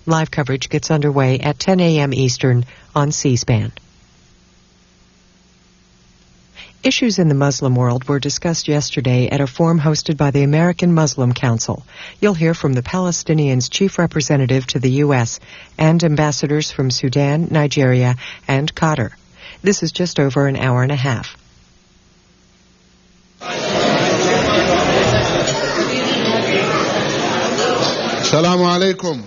Live coverage gets underway at 10 a.m. Eastern on C-SPAN. Issues in the Muslim world were discussed yesterday at a forum hosted by the American Muslim Council. You'll hear from the Palestinians' chief representative to the U.S. and ambassadors from Sudan, Nigeria, and Qatar. This is just over an hour and a half. Assalamu alaikum.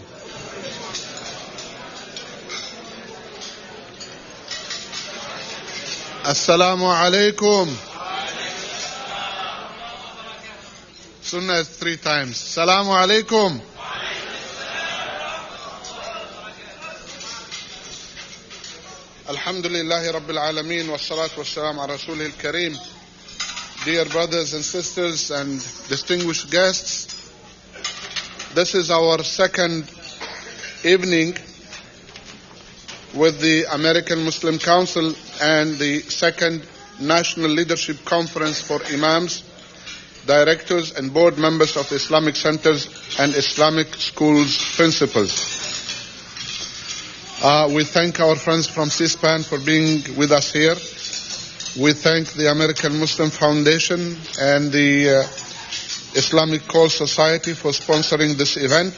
Assalamu alaikum. Sunnah is 3 times. Assalamu alaikum. Alhamdulillahi Rabbil Alameen wa salatu wa salam ala Rasulih al-Kareem. Dear brothers and sisters and distinguished guests, this is our second evening with the American Muslim Council and the second National Leadership Conference for Imams, Directors and Board Members of Islamic Centers and Islamic Schools Principals. We thank our friends from C-SPAN for being with us here. We thank the American Muslim Foundation and the Islamic Call Society for sponsoring this event.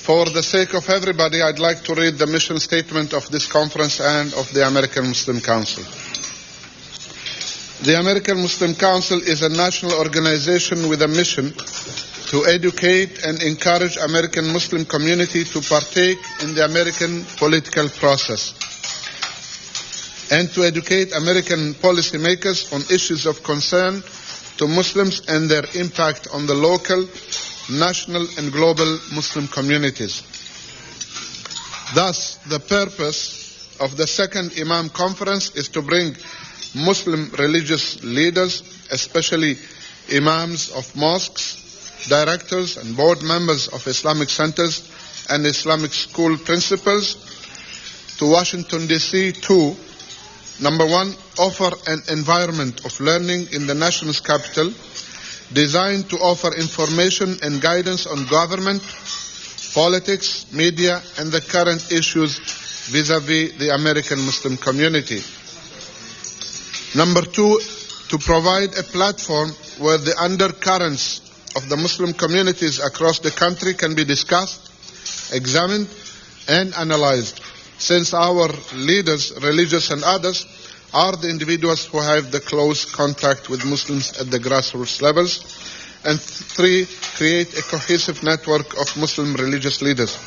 For the sake of everybody, I'd like to read the mission statement of this conference and of the American Muslim Council. The American Muslim Council is a national organization with a mission to educate and encourage American Muslim community to partake in the American political process and to educate American policymakers on issues of concern to Muslims and their impact on the local, national and global Muslim communities. Thus, the purpose of the second Imam Conference is to bring Muslim religious leaders, especially imams of mosques, directors and board members of Islamic centers and Islamic school principals, to Washington, D.C. to, number one, offer an environment of learning in the nation's capital designed to offer information and guidance on government, politics, media, and the current issues vis-à-vis the American Muslim community. Number two, to provide a platform where the undercurrents of the Muslim communities across the country can be discussed, examined, and analyzed, since our leaders, religious and others, are the individuals who have the close contact with Muslims at the grassroots levels. And three, create a cohesive network of Muslim religious leaders.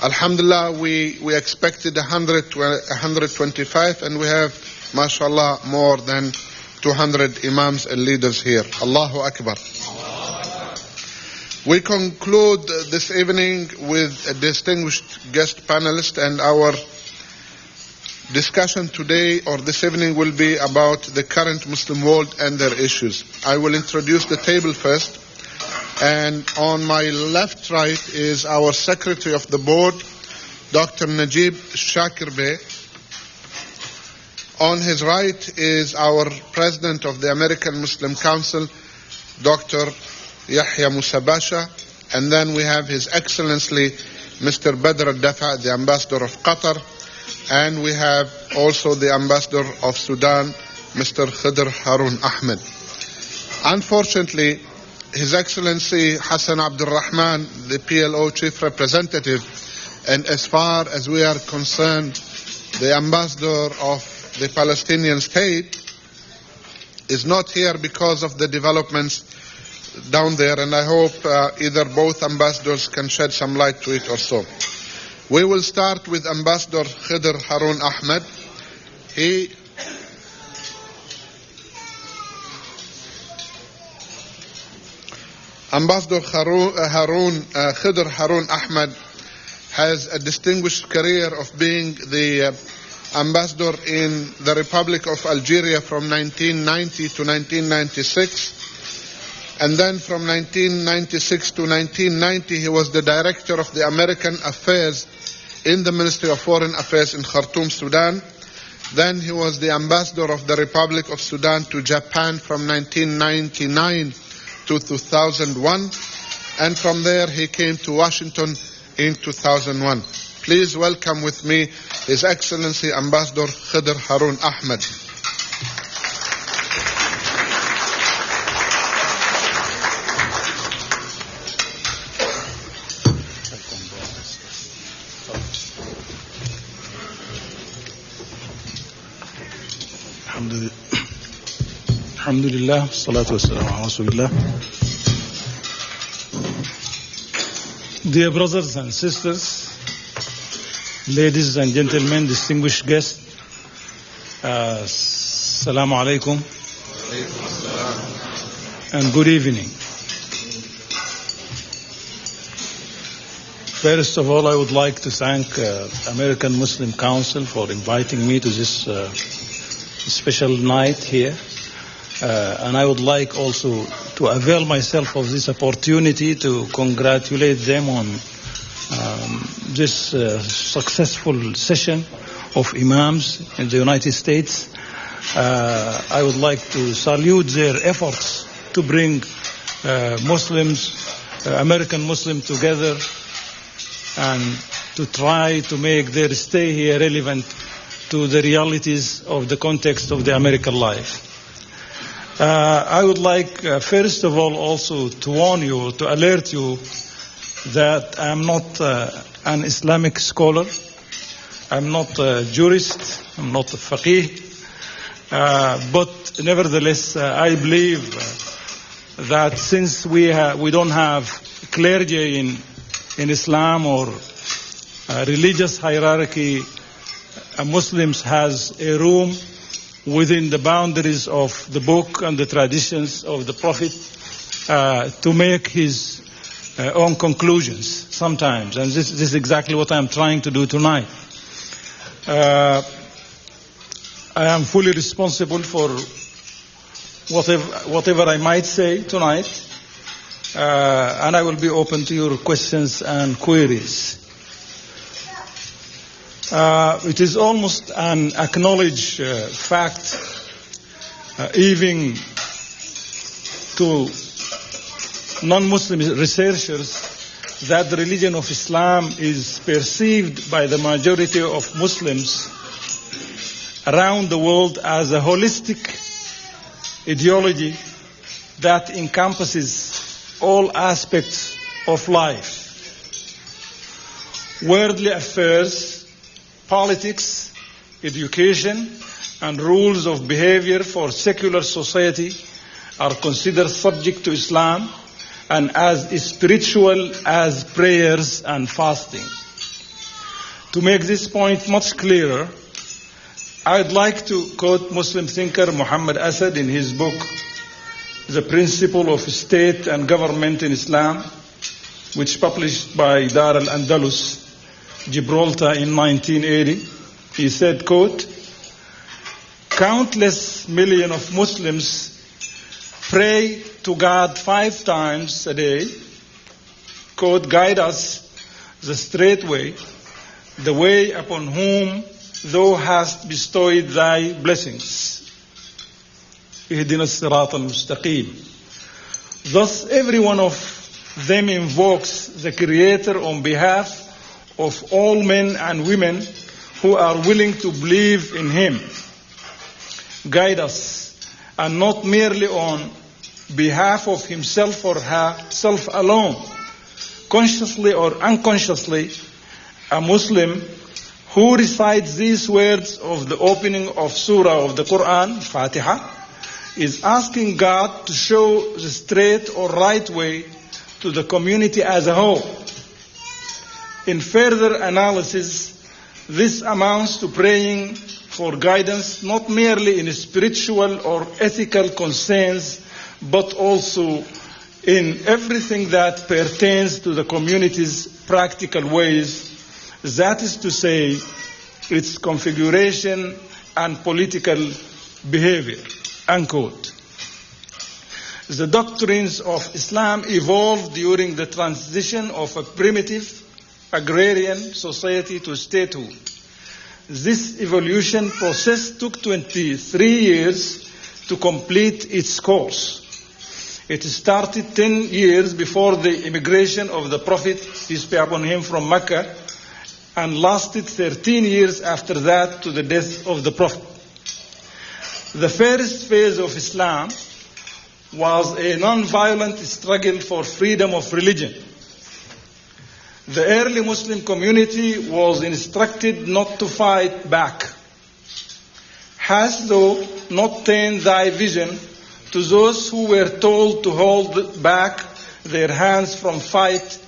Alhamdulillah, we expected 100 to 125, and we have, mashallah, more than 200 imams and leaders here. Allahu Akbar. We conclude this evening with a distinguished guest panelist, and our discussion today or this evening will be about the current Muslim world and their issues. I will introduce the table first, and on my left right is our Secretary of the Board, Dr. Najib Shakir Bey. On his right is our President of the American Muslim Council, Dr. Yahya Musabasha, and then we have His Excellency Mr. Badr al-Dafa, the Ambassador of Qatar, and we have also the Ambassador of Sudan, Mr. Khidir Haroun Ahmed. Unfortunately, His Excellency Hassan Abdurahman, the PLO Chief Representative, and as far as we are concerned, the Ambassador of the Palestinian State, is not here because of the developments down there, and I hope either both ambassadors can shed some light to it or so. We will start with Ambassador Khidir Haroun Ahmed. Ambassador Khidir Haroun Ahmed has a distinguished career of being the ambassador in the Republic of Algeria from 1990 to 1996. And then from 1996 to 1990, he was the director of the American Affairs in the Ministry of Foreign Affairs in Khartoum, Sudan. Then he was the ambassador of the Republic of Sudan to Japan from 1999 to 2001. And from there he came to Washington in 2001. Please welcome with me His Excellency Ambassador Khidir Haroun Ahmed. Alhamdulillah, salatu wassalamu ala Rasulillah. Dear brothers and sisters, ladies and gentlemen, distinguished guests, Assalamu alaikum and good evening. First of all, I would like to thank American Muslim Council for inviting me to this special night here. And I would like also to avail myself of this opportunity to congratulate them on this successful session of imams in the United States. I would like to salute their efforts to bring American Muslims together and to try to make their stay here relevant to the realities of the context of the American life. I would like, first of all, also to warn you, to alert you that I am not an Islamic scholar. I'm not a jurist. I'm not a faqih. But nevertheless, I believe that since we don't have clergy in Islam or religious hierarchy, Muslims has a room within the boundaries of the book and the traditions of the Prophet to make his own conclusions sometimes. And this is exactly what I'm trying to do tonight. I am fully responsible for whatever I might say tonight, and I will be open to your questions and queries. It is almost an acknowledged fact, even to non-Muslim researchers, that the religion of Islam is perceived by the majority of Muslims around the world as a holistic ideology that encompasses all aspects of life. Worldly affairs, politics, education, and rules of behavior for secular society are considered subject to Islam and as spiritual as prayers and fasting. To make this point much clearer, I'd like to quote Muslim thinker Muhammad Asad in his book, The Principle of State and Government in Islam, which published by Dar al-Andalus, Gibraltar in 1980. He said, quote, "Countless millions of Muslims pray to God 5 times a day. Quote, guide us the straight way, the way upon whom thou hast bestowed thy blessings. Ihdina as-sirat al-mustaqim." Thus, every one of them invokes the Creator on behalf of all men and women who are willing to believe in Him. Guide us, and not merely on behalf of himself or herself alone. Consciously or unconsciously, a Muslim who recites these words of the opening of Surah of the Quran, Fatiha, is asking God to show the straight or right way to the community as a whole. In further analysis, this amounts to praying for guidance not merely in spiritual or ethical concerns, but also in everything that pertains to the community's practical ways, that is to say, its configuration and political behavior, unquote. The doctrines of Islam evolved during the transition of a primitive agrarian society to statehood. This evolution process took 23 years to complete its course. It started 10 years before the immigration of the Prophet, peace be upon him, from Mecca, and lasted 13 years after that to the death of the Prophet. The first phase of Islam was a non-violent struggle for freedom of religion. The early Muslim community was instructed not to fight back. Hast thou not turned thy vision to those who were told to hold back their hands from fight,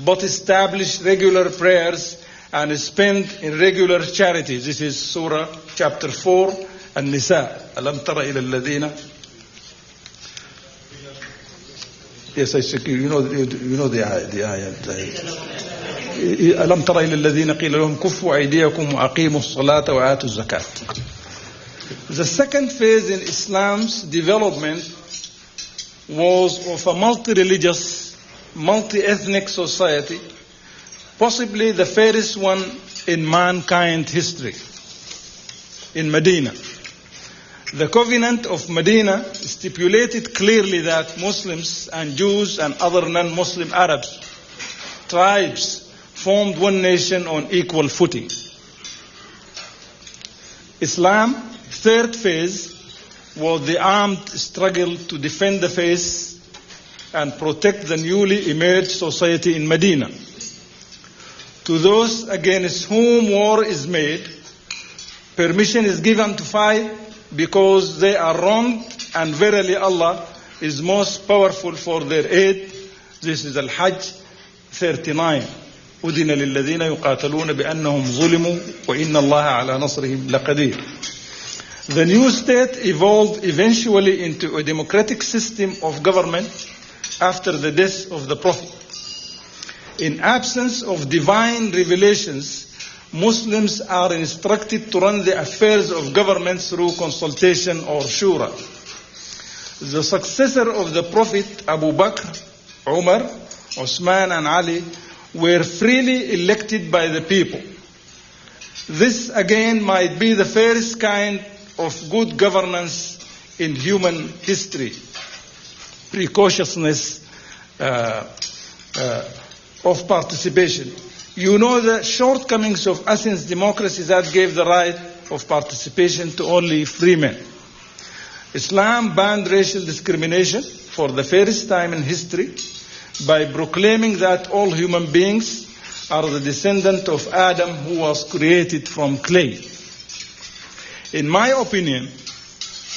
but establish regular prayers and spend in regular charities? This is Surah chapter 4, An-Nisa. Alam tara ila alladhina. Yes, I said, you know the ayat. Alam tara ila alladhina qila lahum kuffu aydiyakum wa aqimu as-salata wa atu az-zakat. The second phase in Islam's development was of a multi-religious, multi-ethnic society, possibly the first one in mankind history, in Medina. The Covenant of Medina stipulated clearly that Muslims and Jews and other non-Muslim Arabs, tribes, formed one nation on equal footing. Islam's third phase was the armed struggle to defend the faith and protect the newly emerged society in Medina. To those against whom war is made, permission is given to fight because they are wronged, and verily Allah is most powerful for their aid. This is Al-Hajj 39. أذن للذين يقاتلون بأنهم ظلموا وإن الله على نصرهم لقدير. The new state evolved eventually into a democratic system of government after the death of the Prophet. In absence of divine revelations, Muslims are instructed to run the affairs of government through consultation or shura. The successor of the Prophet, Abu Bakr, Omar, Uthman, and Ali, were freely elected by the people. This again might be the first kind of good governance in human history. Precociousness of participation. You know the shortcomings of Athens democracy that gave the right of participation to only free men. Islam banned racial discrimination for the first time in history by proclaiming that all human beings are the descendant of Adam, who was created from clay. In my opinion,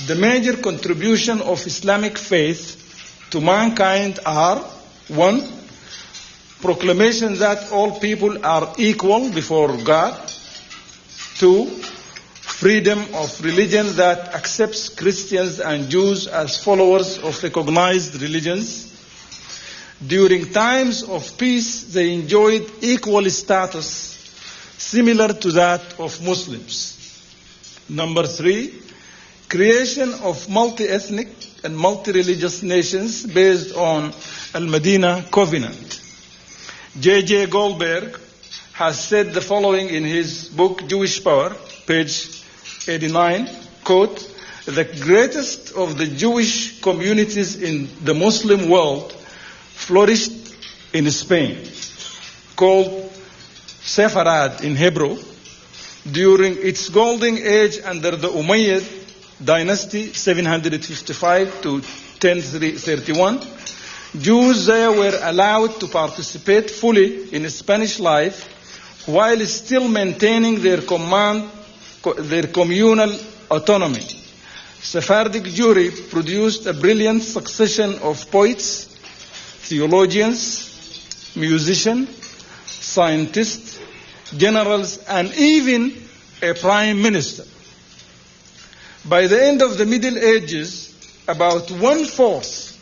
the major contribution of Islamic faith to mankind are: 1, proclamation that all people are equal before God; 2, freedom of religion that accepts Christians and Jews as followers of recognized religions. During times of peace, they enjoyed equal status similar to that of Muslims. Number 3, creation of multi-ethnic and multi-religious nations based on Al-Medina Covenant. J.J. Goldberg has said the following in his book, Jewish Power, page 89, quote, "The greatest of the Jewish communities in the Muslim world flourished in Spain, called Sepharad in Hebrew, during its golden age under the Umayyad dynasty, 755 to 1031. Jews there were allowed to participate fully in Spanish life while still maintaining their communal autonomy. Sephardic Jewry produced a brilliant succession of poets, theologians, musicians, scientists, generals, and even a prime minister. By the end of the Middle Ages, about one-fourth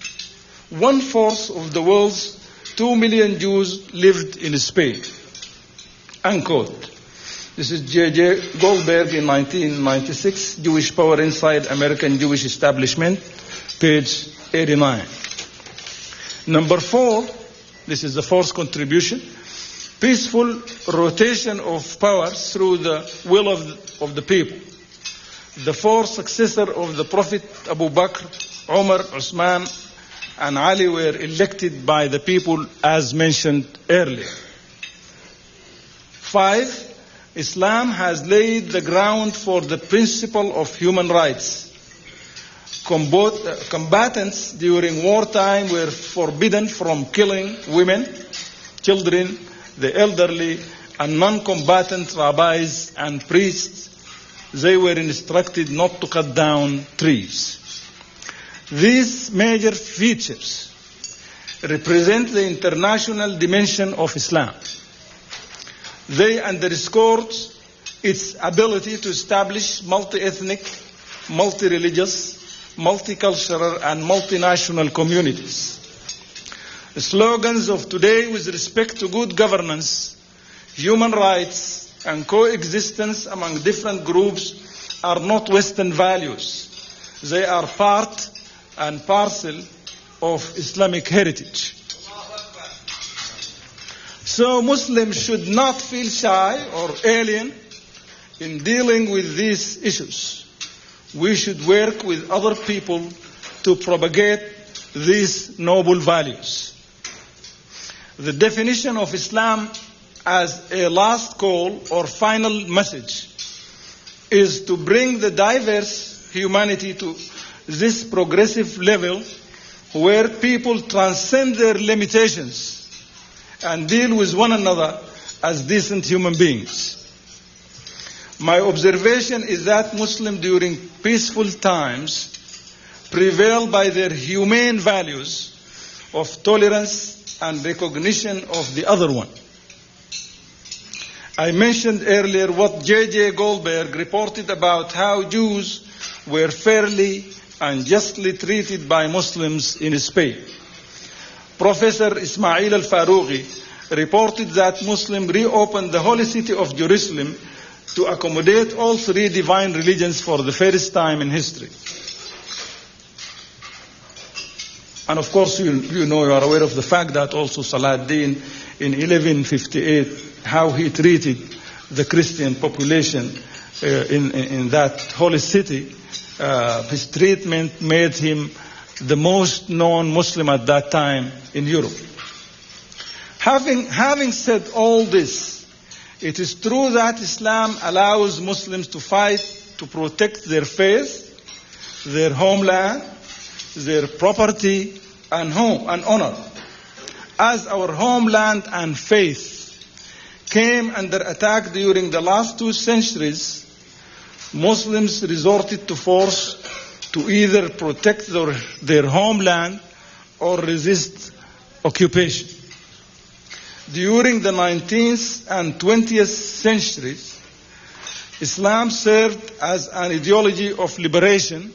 of the world's 2 million Jews lived in Spain." Unquote. This is J.J. Goldberg in 1996, Jewish Power Inside American Jewish Establishment, page 89. Number 4, this is the fourth contribution, peaceful rotation of power through the will of the people. The fourth successor of the Prophet, Abu Bakr, Omar, Uthman, and Ali were elected by the people as mentioned earlier. 5, Islam has laid the ground for the principle of human rights. Combatants during wartime were forbidden from killing women, children, the elderly, and non-combatant rabbis and priests. They were instructed not to cut down trees. These major features represent the international dimension of Islam. They underscore its ability to establish multi-ethnic, multi-religious, multicultural, and multinational communities. The slogans of today with respect to good governance, human rights, and coexistence among different groups are not Western values. They are part and parcel of Islamic heritage. So Muslims should not feel shy or alien in dealing with these issues. We should work with other people to propagate these noble values. The definition of Islam as a last call or final message is to bring the diverse humanity to this progressive level where people transcend their limitations and deal with one another as decent human beings. My observation is that Muslims during peaceful times prevail by their humane values of tolerance and recognition of the other one. I mentioned earlier what J.J. Goldberg reported about how Jews were fairly and justly treated by Muslims in Spain. Professor Ismail al-Farouqi reported that Muslims reopened the holy city of Jerusalem to accommodate all 3 divine religions for the first time in history. And of course, you are aware of the fact that also Salahuddin in 1158, how he treated the Christian population in that holy city. His treatment made him the most known Muslim at that time in Europe. Having said all this, it is true that Islam allows Muslims to fight to protect their faith, their homeland, their property, and honor. As our homeland and faith came under attack during the last 2 centuries, Muslims resorted to force to either protect their homeland or resist occupation. During the 19th and 20th centuries, Islam served as an ideology of liberation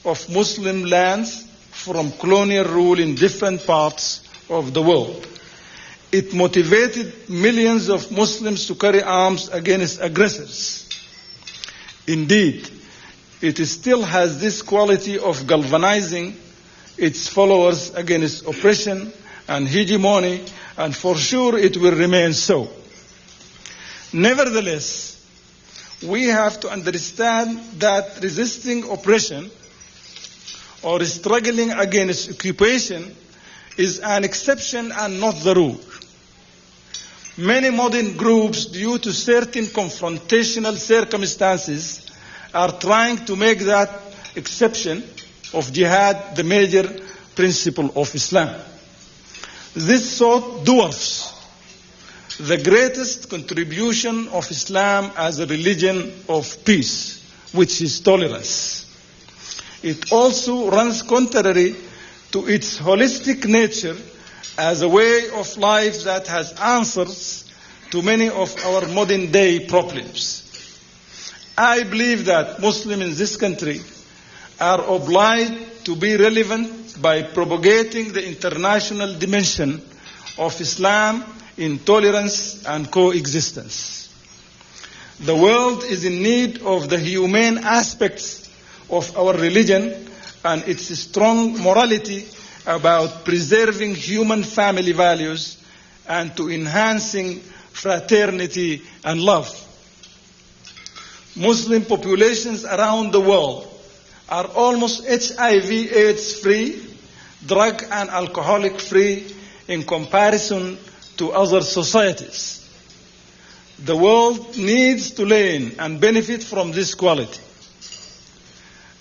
of Muslim lands from colonial rule in different parts of the world. It motivated millions of Muslims to carry arms against aggressors. Indeed, it still has this quality of galvanizing its followers against oppression and hegemony, and for sure it will remain so. Nevertheless, we have to understand that resisting oppression or struggling against occupation is an exception and not the rule. Many modern groups, due to certain confrontational circumstances, are trying to make that exception of jihad the major principle of Islam. This thought dwarfs the greatest contribution of Islam as a religion of peace, which is tolerance. It also runs contrary to its holistic nature as a way of life that has answers to many of our modern day problems. I believe that Muslims in this country are obliged to be relevant by propagating the international dimension of Islam in tolerance and coexistence. The world is in need of the humane aspects of our religion and its strong morality about preserving human family values and to enhancing fraternity and love. Muslim populations around the world are almost HIV/AIDS free, drug and alcoholic free in comparison to other societies. The world needs to learn and benefit from this quality.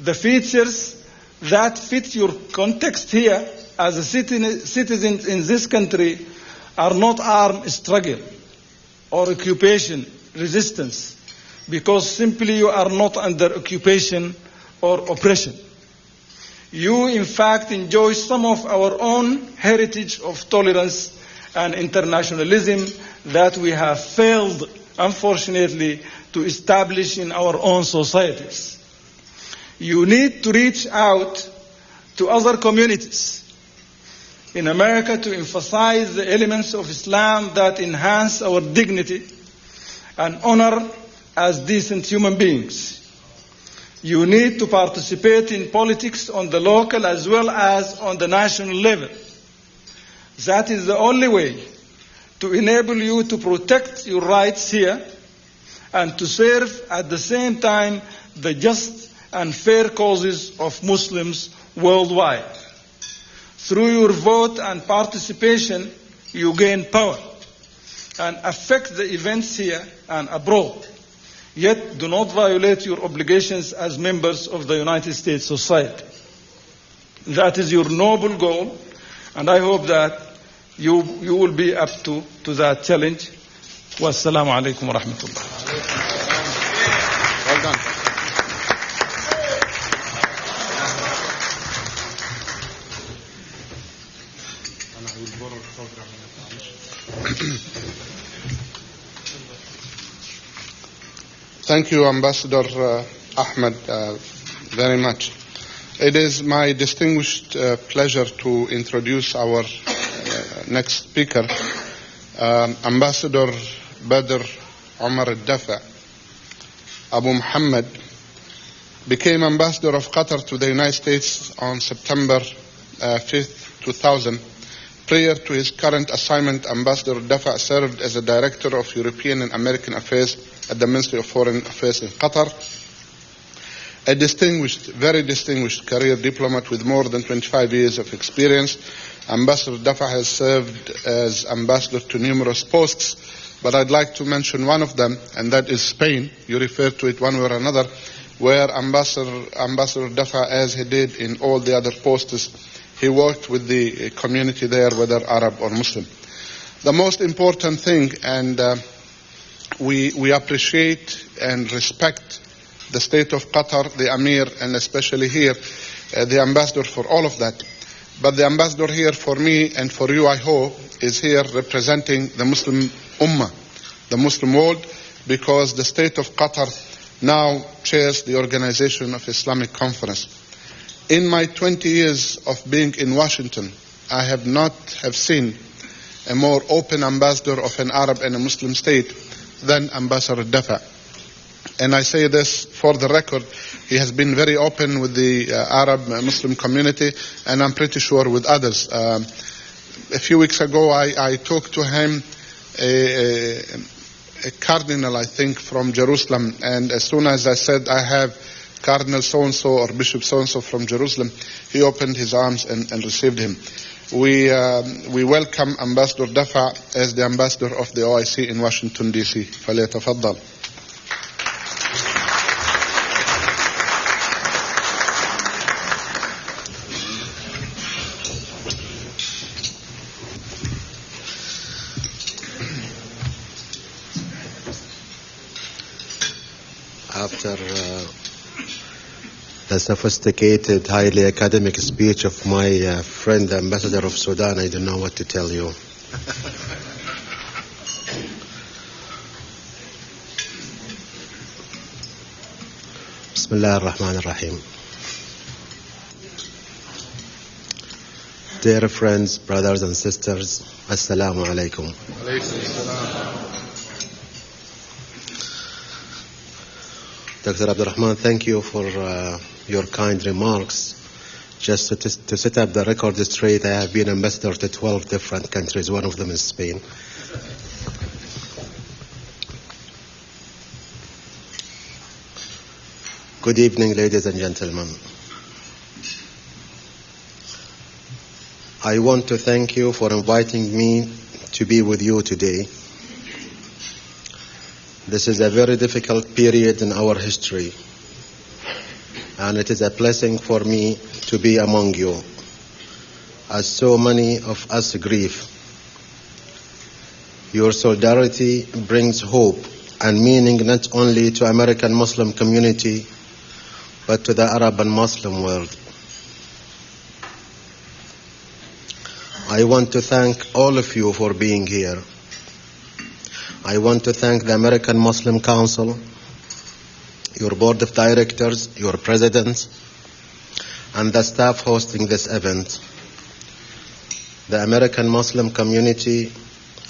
The features that fit your context here as a citizen in this country are not armed struggle or occupation resistance, because simply you are not under occupation or oppression. You, in fact, enjoy some of our own heritage of tolerance and internationalism that we have failed, unfortunately, to establish in our own societies. You need to reach out to other communities in America to emphasize the elements of Islam that enhance our dignity and honor as decent human beings. You need to participate in politics on the local as well as on the national level. That is the only way to enable you to protect your rights here and to serve at the same time the just and fair causes of Muslims worldwide. Through your vote and participation, you gain power and affect the events here and abroad. Yet do not violate your obligations as members of the United States society. That is your noble goal, and I hope that you will be up to that challenge. Wassalamu alaikum wa rahmatullah. Well done. Thank you, Ambassador Ahmed, very much. It is my distinguished pleasure to introduce our next speaker, Ambassador Badr Omar al-Dafa. Abu Muhammad became Ambassador of Qatar to the United States on September 5th, 2000. Prior to his current assignment, Ambassador al-Dafa served as a Director of European and American Affairs at the Ministry of Foreign Affairs in Qatar. A distinguished, very distinguished career diplomat with more than 25 years of experience, Ambassador Dafa has served as ambassador to numerous posts, but I'd like to mention one of them, and that is Spain. You refer to it one way or another, where Ambassador Dafa, as he did in all the other posts, he worked with the community there, whether Arab or Muslim. The most important thing, and we appreciate and respect the state of Qatar, the Amir, and especially here, the ambassador for all of that. But the ambassador here for me and for you, I hope, is here representing the Muslim Ummah, the Muslim world, because the state of Qatar now chairs the Organization of Islamic Conference. In my 20 years of being in Washington, I have not seen a more open ambassador of an Arab and a Muslim state than Ambassador Dafa. And I say this for the record, he has been very open with the Arab Muslim community, and I'm pretty sure with others. A few weeks ago, I talked to him, a cardinal, I think, from Jerusalem, and as soon as I said I have Cardinal so-and-so or Bishop so-and-so from Jerusalem, he opened his arms and received him. We welcome Ambassador Dafa as the ambassador of the OIC in Washington, D.C. فليتفضل. After the sophisticated, highly academic speech of my friend, the Ambassador of Sudan, I don't know what to tell you. Bismillah ar-Rahman ar-Rahim. Dear friends, brothers and sisters, Assalamu alaikum. Dr. Abdurahman, thank you for your kind remarks. Just to set up the record straight, I have been ambassador to 12 different countries. One of them is Spain. Good evening, ladies and gentlemen. I want to thank you for inviting me to be with you today. This is a very difficult period in our history, and it is a blessing for me to be among you, as so many of us grieve. Your solidarity brings hope and meaning not only to American Muslim community, but to the Arab and Muslim world. I want to thank all of you for being here. I want to thank the American Muslim Council, your board of directors, your president, and the staff hosting this event. The American Muslim community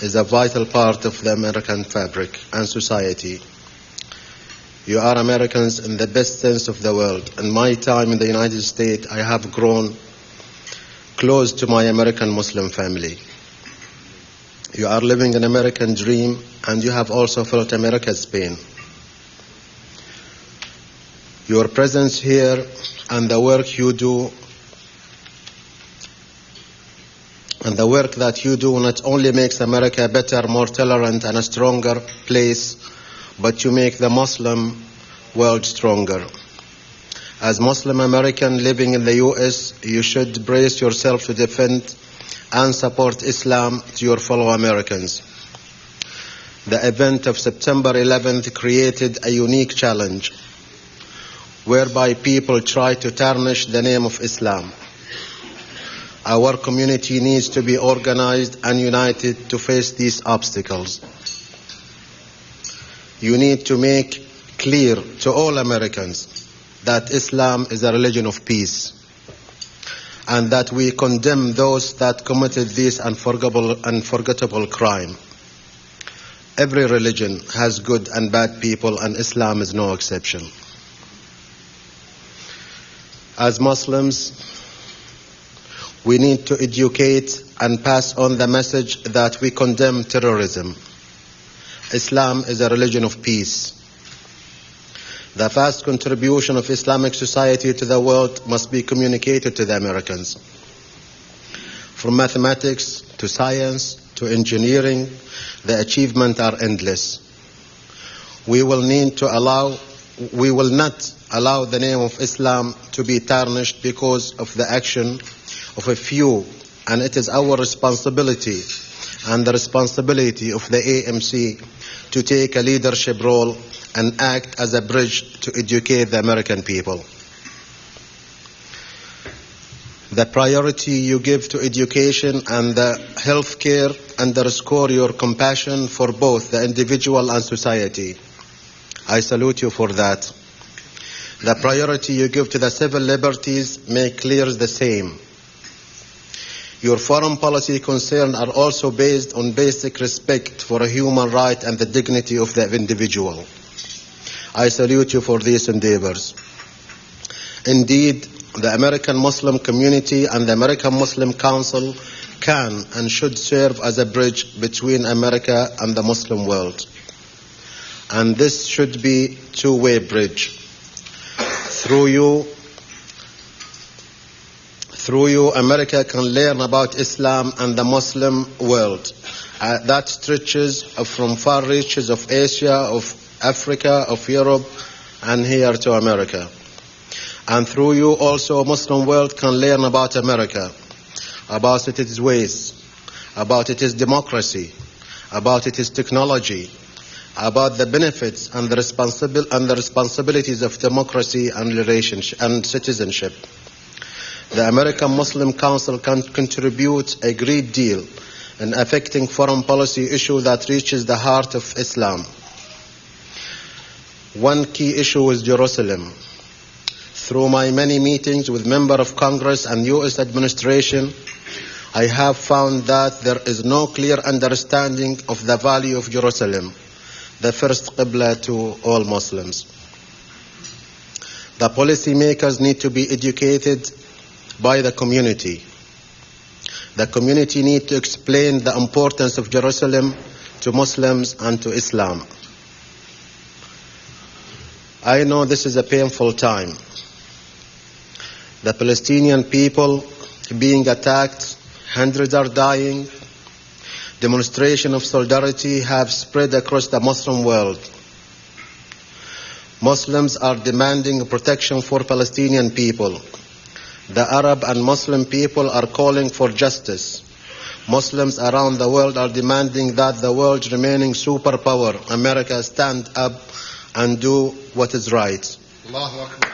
is a vital part of the American fabric and society. You are Americans in the best sense of the word. In my time in the United States, I have grown close to my American Muslim family. You are living an American dream, and you have also felt America's pain. Your presence here and the work you do, and the work that you do not only makes America a better, more tolerant, and a stronger place, but you make the Muslim world stronger. As Muslim American living in the U.S., you should brace yourself to defend and support Islam to your fellow Americans. The event of September 11th created a unique challenge, whereby people try to tarnish the name of Islam. Our community needs to be organized and united to face these obstacles. You need to make clear to all Americans that Islam is a religion of peace, and that we condemn those that committed this unforgettable crime. Every religion has good and bad people, and Islam is no exception. As Muslims, we need to educate and pass on the message that we condemn terrorism. Islam is a religion of peace. The vast contribution of Islamic society to the world must be communicated to the Americans. From mathematics to science to engineering, the achievements are endless. We will not allow the name of Islam to be tarnished because of the action of a few, and it is our responsibility and the responsibility of the AMC to take a leadership role and act as a bridge to educate the American people. The priority you give to education and the health care underscore your compassion for both the individual and society. I salute you for that. The priority you give to the civil liberties make clear the same. Your foreign policy concerns are also based on basic respect for a human right and the dignity of the individual. I salute you for these endeavors. Indeed, the American Muslim community and the American Muslim Council can and should serve as a bridge between America and the Muslim world. And this should be a two-way bridge. Through you, America can learn about Islam and the Muslim world. That stretches from far reaches of Asia, of Africa, of Europe, and here to America. And through you also, Muslim world can learn about America, about its ways, about its democracy, about its technology, about the benefits and the responsibilities of democracy and relationship and citizenship. The American Muslim Council can contribute a great deal in affecting foreign policy issue that reaches the heart of Islam. One key issue is Jerusalem. Through my many meetings with members of Congress and U.S. administration, I have found that there is no clear understanding of the value of Jerusalem, the first Qibla to all Muslims. The policymakers need to be educated by the community. The community needs to explain the importance of Jerusalem to Muslims and to Islam. I know this is a painful time. The Palestinian people being attacked Hundreds are dying. Demonstrations of solidarity have spread across the Muslim world. Muslims are demanding protection for Palestinian people. The Arab and Muslim people are calling for justice. Muslims around the world are demanding that the world's remaining superpower, America, stand up and do what is right. Allahu Akbar.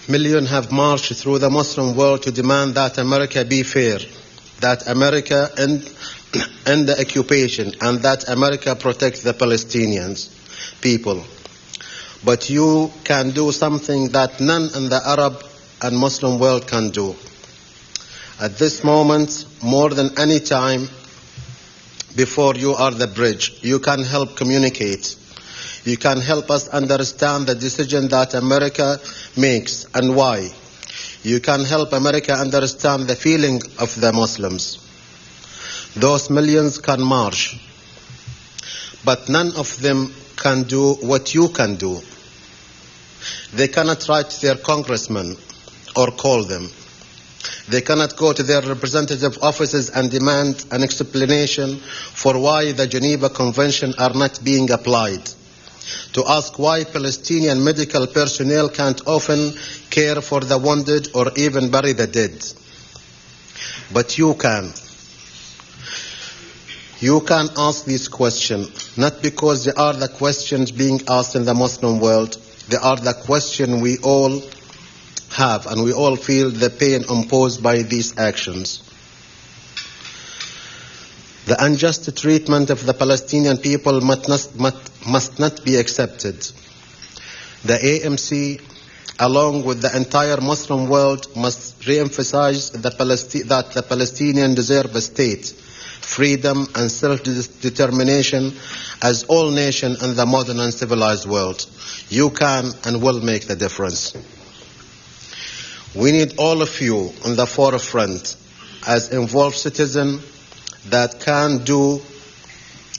Millions have marched through the Muslim world to demand that America be fair, that America end the occupation, and that America protect the Palestinians people. But you can do something that none in the Arab and Muslim world can do. At this moment, more than any time before, you are the bridge. You can help communicate. You can help us understand the decision that America makes and why. You can help America understand the feeling of the Muslims. Those millions can march, but none of them can do what you can do. They cannot write to their congressmen or call them. They cannot go to their representative offices and demand an explanation for why the Geneva Convention are not being applied, to ask why Palestinian medical personnel can't often care for the wounded or even bury the dead. But you can. You can ask these questions, not because they are the questions being asked in the Muslim world. They are the questions we all have, and we all feel the pain imposed by these actions. The unjust treatment of the Palestinian people must not be accepted. The AMC, along with the entire Muslim world, must re-emphasize that the Palestinians deserve a state, freedom and self-determination as all nations in the modern and civilized world. You can and will make the difference. We need all of you in the forefront as involved citizens that can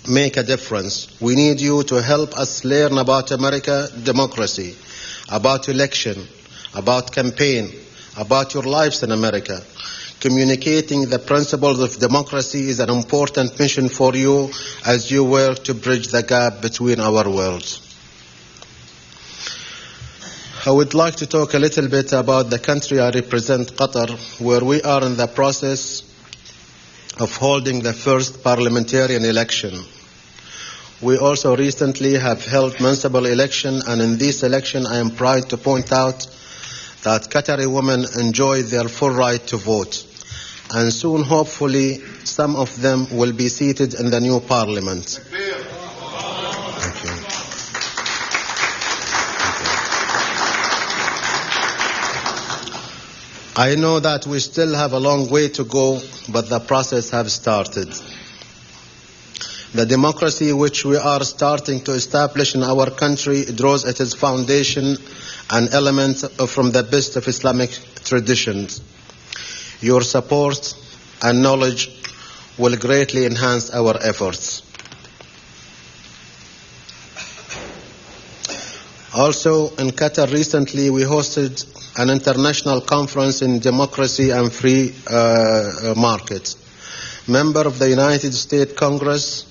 make a difference. We need you to help us learn about American democracy, about election, about campaign, about your lives in America. Communicating the principles of democracy is an important mission for you as you work to bridge the gap between our worlds. I would like to talk a little bit about the country I represent, Qatar, where we are in the process of holding the first parliamentarian election. We also recently have held municipal election, and in this election I am proud to point out that Qatari women enjoy their full right to vote. And soon, hopefully, some of them will be seated in the new parliament. Thank you. I know that we still have a long way to go, but the process has started. The democracy which we are starting to establish in our country draws at its foundation an element from the best of Islamic traditions. Your support and knowledge will greatly enhance our efforts. Also, in Qatar recently, we hosted an international conference in democracy and free market. Member of the United States Congress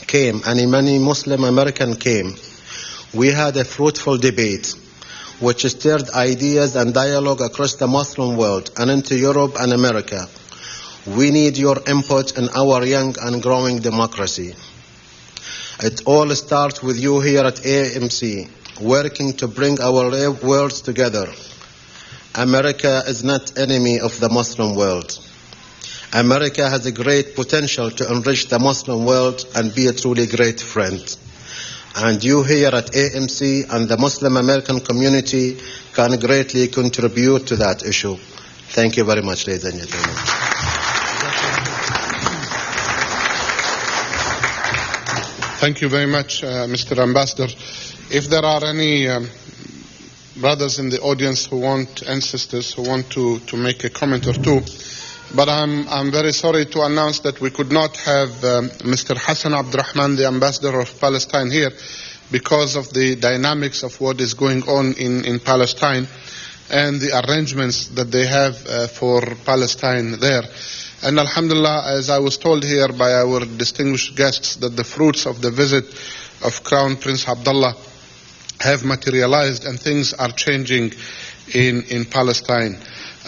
came, and many Muslim Americans came. We had a fruitful debate, which stirred ideas and dialogue across the Muslim world and into Europe and America. We need your input in our young and growing democracy. It all starts with you here at AMC, working to bring our worlds together. America is not enemy of the Muslim world. America has a great potential to enrich the Muslim world and be a truly great friend. And you here at AMC and the Muslim American community can greatly contribute to that issue. Thank you very much, ladies and gentlemen. Thank you very much, Mr. Ambassador. If there are any brothers in the audience who want, and sisters who want to make a comment or two, but I'm very sorry to announce that we could not have Mr. Hassan Abdurahman, the Ambassador of Palestine here, because of the dynamics of what is going on in Palestine and the arrangements that they have for Palestine there. And alhamdulillah, as I was told here by our distinguished guests, that the fruits of the visit of Crown Prince Abdullah have materialized and things are changing in Palestine.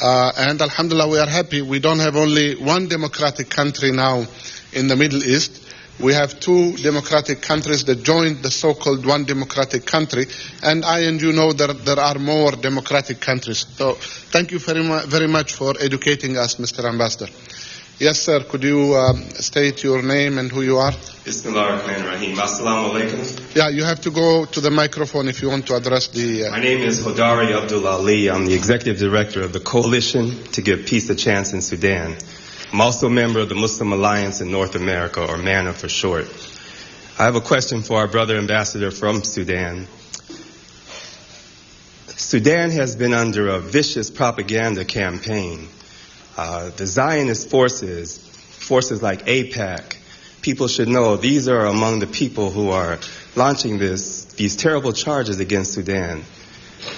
And alhamdulillah, we are happy. We don't have only one democratic country now in the Middle East. We have two democratic countries that joined the so-called one democratic country, and I and you know that there are more democratic countries. So thank you very much for educating us, Mr. Ambassador. Yes, sir, could you state your name and who you are? Bismillahirrahmanirrahim. Assalamu alaikum. Yeah, you have to go to the microphone if you want to address the... My name is Hodari Abdul Ali. I'm the executive director of the Coalition to Give Peace a Chance in Sudan. I'm also a member of the Muslim Alliance in North America, or MANA for short. I have a question for our brother ambassador from Sudan. Sudan has been under a vicious propaganda campaign. The Zionist forces like AIPAC, people should know these are among the people who are launching these terrible charges against Sudan.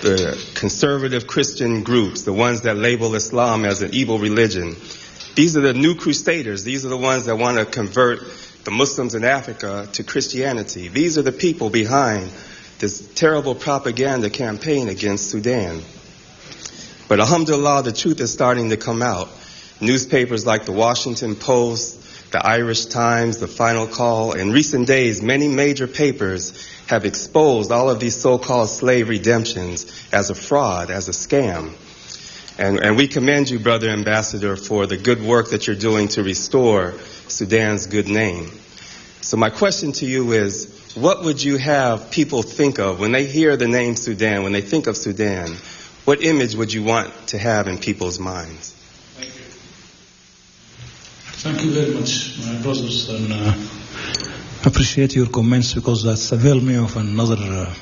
The conservative Christian groups, the ones that label Islam as an evil religion, these are the new crusaders. These are the ones that want to convert the Muslims in Africa to Christianity. These are the people behind this terrible propaganda campaign against Sudan. But alhamdulillah, the truth is starting to come out. Newspapers like the Washington Post, the Irish Times, the Final Call. In recent days, many major papers have exposed all of these so-called slave redemptions as a fraud, as a scam. And we commend you, Brother Ambassador, for the good work that you're doing to restore Sudan's good name. So my question to you is, what would you have people think of when they hear the name Sudan, when they think of Sudan? What image would you want to have in people's minds? Thank you. Thank you very much, my brothers, and appreciate your comments because that's availed me of another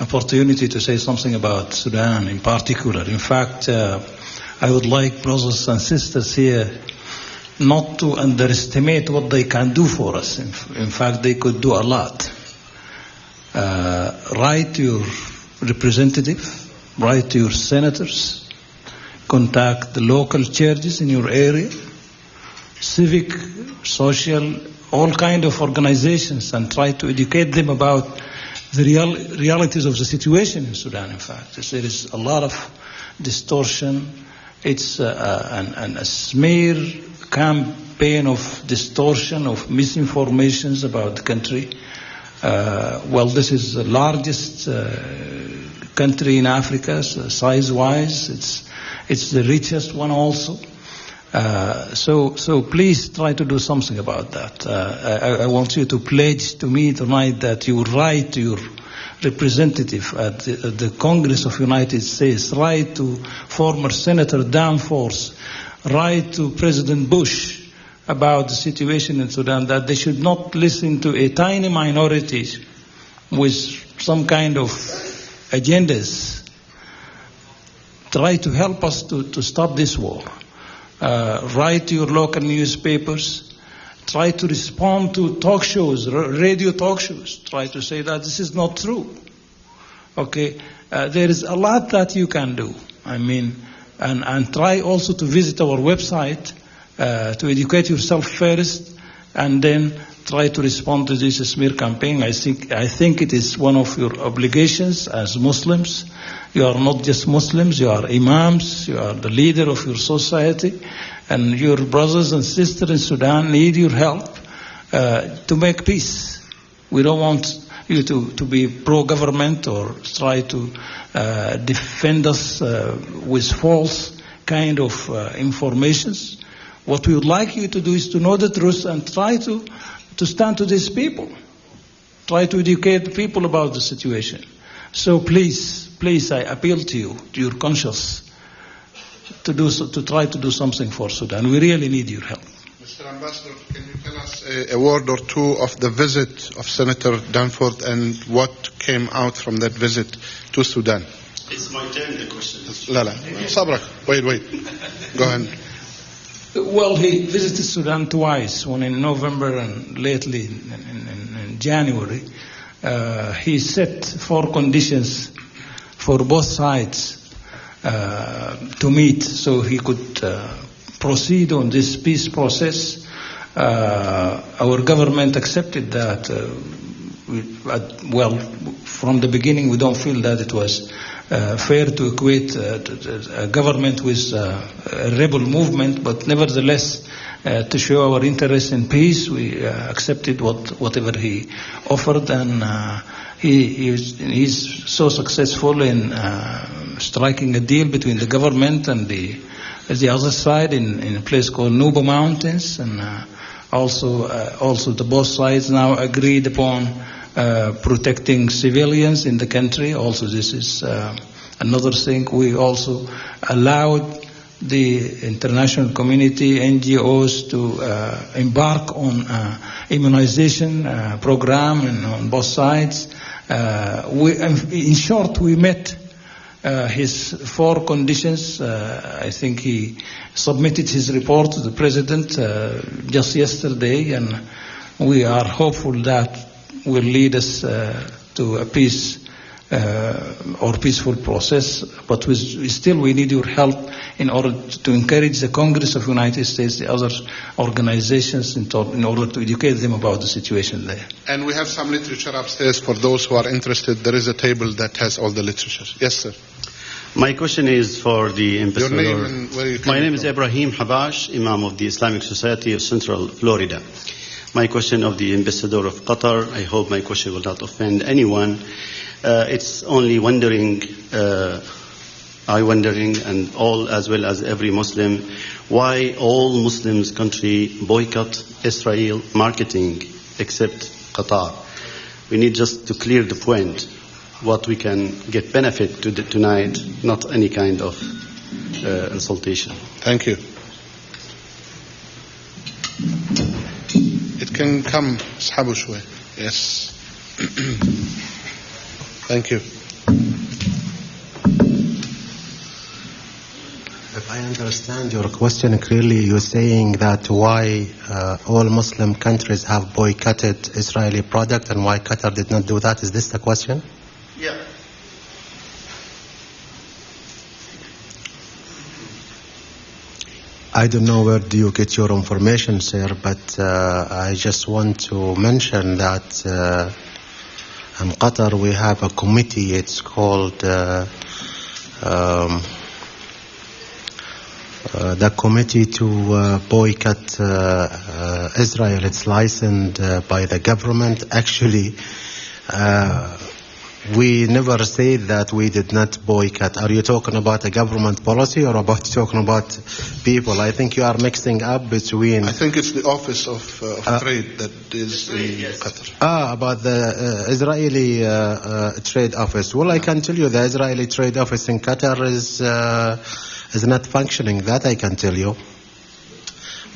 opportunity to say something about Sudan in particular. In fact, I would like brothers and sisters here not to underestimate what they can do for us. In fact, they could do a lot. Write to your representative, write to your senators, contact the local churches in your area, civic, social, all kind of organizations, and try to educate them about the realities of the situation in Sudan. In fact, there is a lot of distortion. It's a smear campaign of distortion, of misinformations about the country. Well, this is the largest country in Africa, size-wise. It's the richest one also. So please try to do something about that. I want you to pledge to me tonight that you will write to your representative at the Congress of United States, write to former Senator Danforth, write to President Bush about the situation in Sudan, that they should not listen to a tiny minority with some kind of agendas. Try to help us to stop this war. Write to your local newspapers. Try to respond to talk shows, radio talk shows. Try to say that this is not true. Okay, there is a lot that you can do. I mean, and try also to visit our website to educate yourself first, and then try to respond to this smear campaign. I think it is one of your obligations as Muslims. You are not just Muslims, you are imams, you are the leader of your society, and your brothers and sisters in Sudan need your help to make peace. We don't want you to be pro-government or try to defend us with false kind of informations. What we would like you to do is to know the truth and try to stand to these people. Try to educate the people about the situation. So please, I appeal to you, to your conscience, to try to do something for Sudan. We really need your help. Mr. Ambassador, can you tell us a word or two of the visit of Senator Danforth and what came out from that visit to Sudan? It's my turn, the question. Lala, Sabrak, wait. Go ahead. Well, he visited Sudan twice, one in November and lately in January. he set 4 conditions for both sides to meet so he could proceed on this peace process. Our government accepted that. From the beginning, we don't feel that it was fair to equate a government with a rebel movement, but nevertheless, to show our interest in peace, we accepted whatever he offered, and he's so successful in striking a deal between the government and the other side in a place called Nuba Mountains, and also the both sides now agreed upon protecting civilians in the country. Also, this is another thing. We also allowed the international community, NGOs, to embark on immunization program and on both sides. In short, we met his 4 conditions. I think he submitted his report to the president just yesterday, and we are hopeful that will lead us to a peace or peaceful process. But we need your help in order to encourage the Congress of the United States, the other organizations, in order to educate them about the situation there. And we have some literature upstairs for those who are interested. There is a table that has all the literature. Yes, sir. My question is for the ambassador. Your name and where you come from? My name is Ibrahim Habash, Imam of the Islamic Society of Central Florida. My question of the ambassador of Qatar, I hope my question will not offend anyone. It's only wondering, and all as well as every Muslim, why all Muslims country boycott Israel marketing except Qatar. We need just to clear the point, what we can get benefit to tonight, not any kind of insultation. Thank you. It can come, اسحبوا شوي. Yes. Thank you. If I understand your question clearly, you're saying that why all Muslim countries have boycotted Israeli product and why Qatar did not do that. Is this the question? Yeah. I don't know where do you get your information, sir, but I just want to mention that in Qatar we have a committee. It's called the Committee to Boycott Israel. It's licensed by the government. Actually, we never say that we did not boycott. Are you talking about a government policy or about talking about people? I think you are mixing up between... I think it's the Office of Trade that is in Qatar. About the Israeli Trade Office. Well, I can tell you the Israeli Trade Office in Qatar is not functioning. That I can tell you.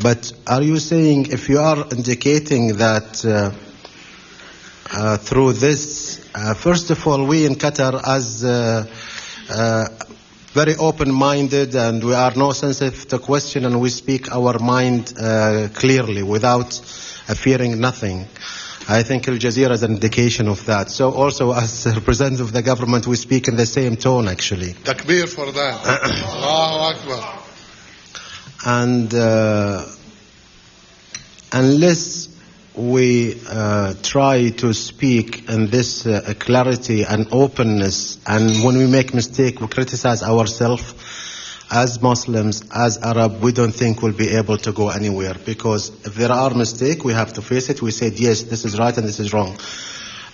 But are you saying, if you are indicating that through this, first of all, we in Qatar as very open-minded, and we are no sensitive to question, and we speak our mind clearly without fearing nothing. I think Al Jazeera is an indication of that. So also as representative of the government, we speak in the same tone actually. Takbir for that. Allahu Akbar. And unless we try to speak in this clarity and openness, and when we make mistake, we criticize ourselves as Muslims, as Arab, we don't think we'll be able to go anywhere, because if there are mistakes, we have to face it. We said, yes, this is right and this is wrong.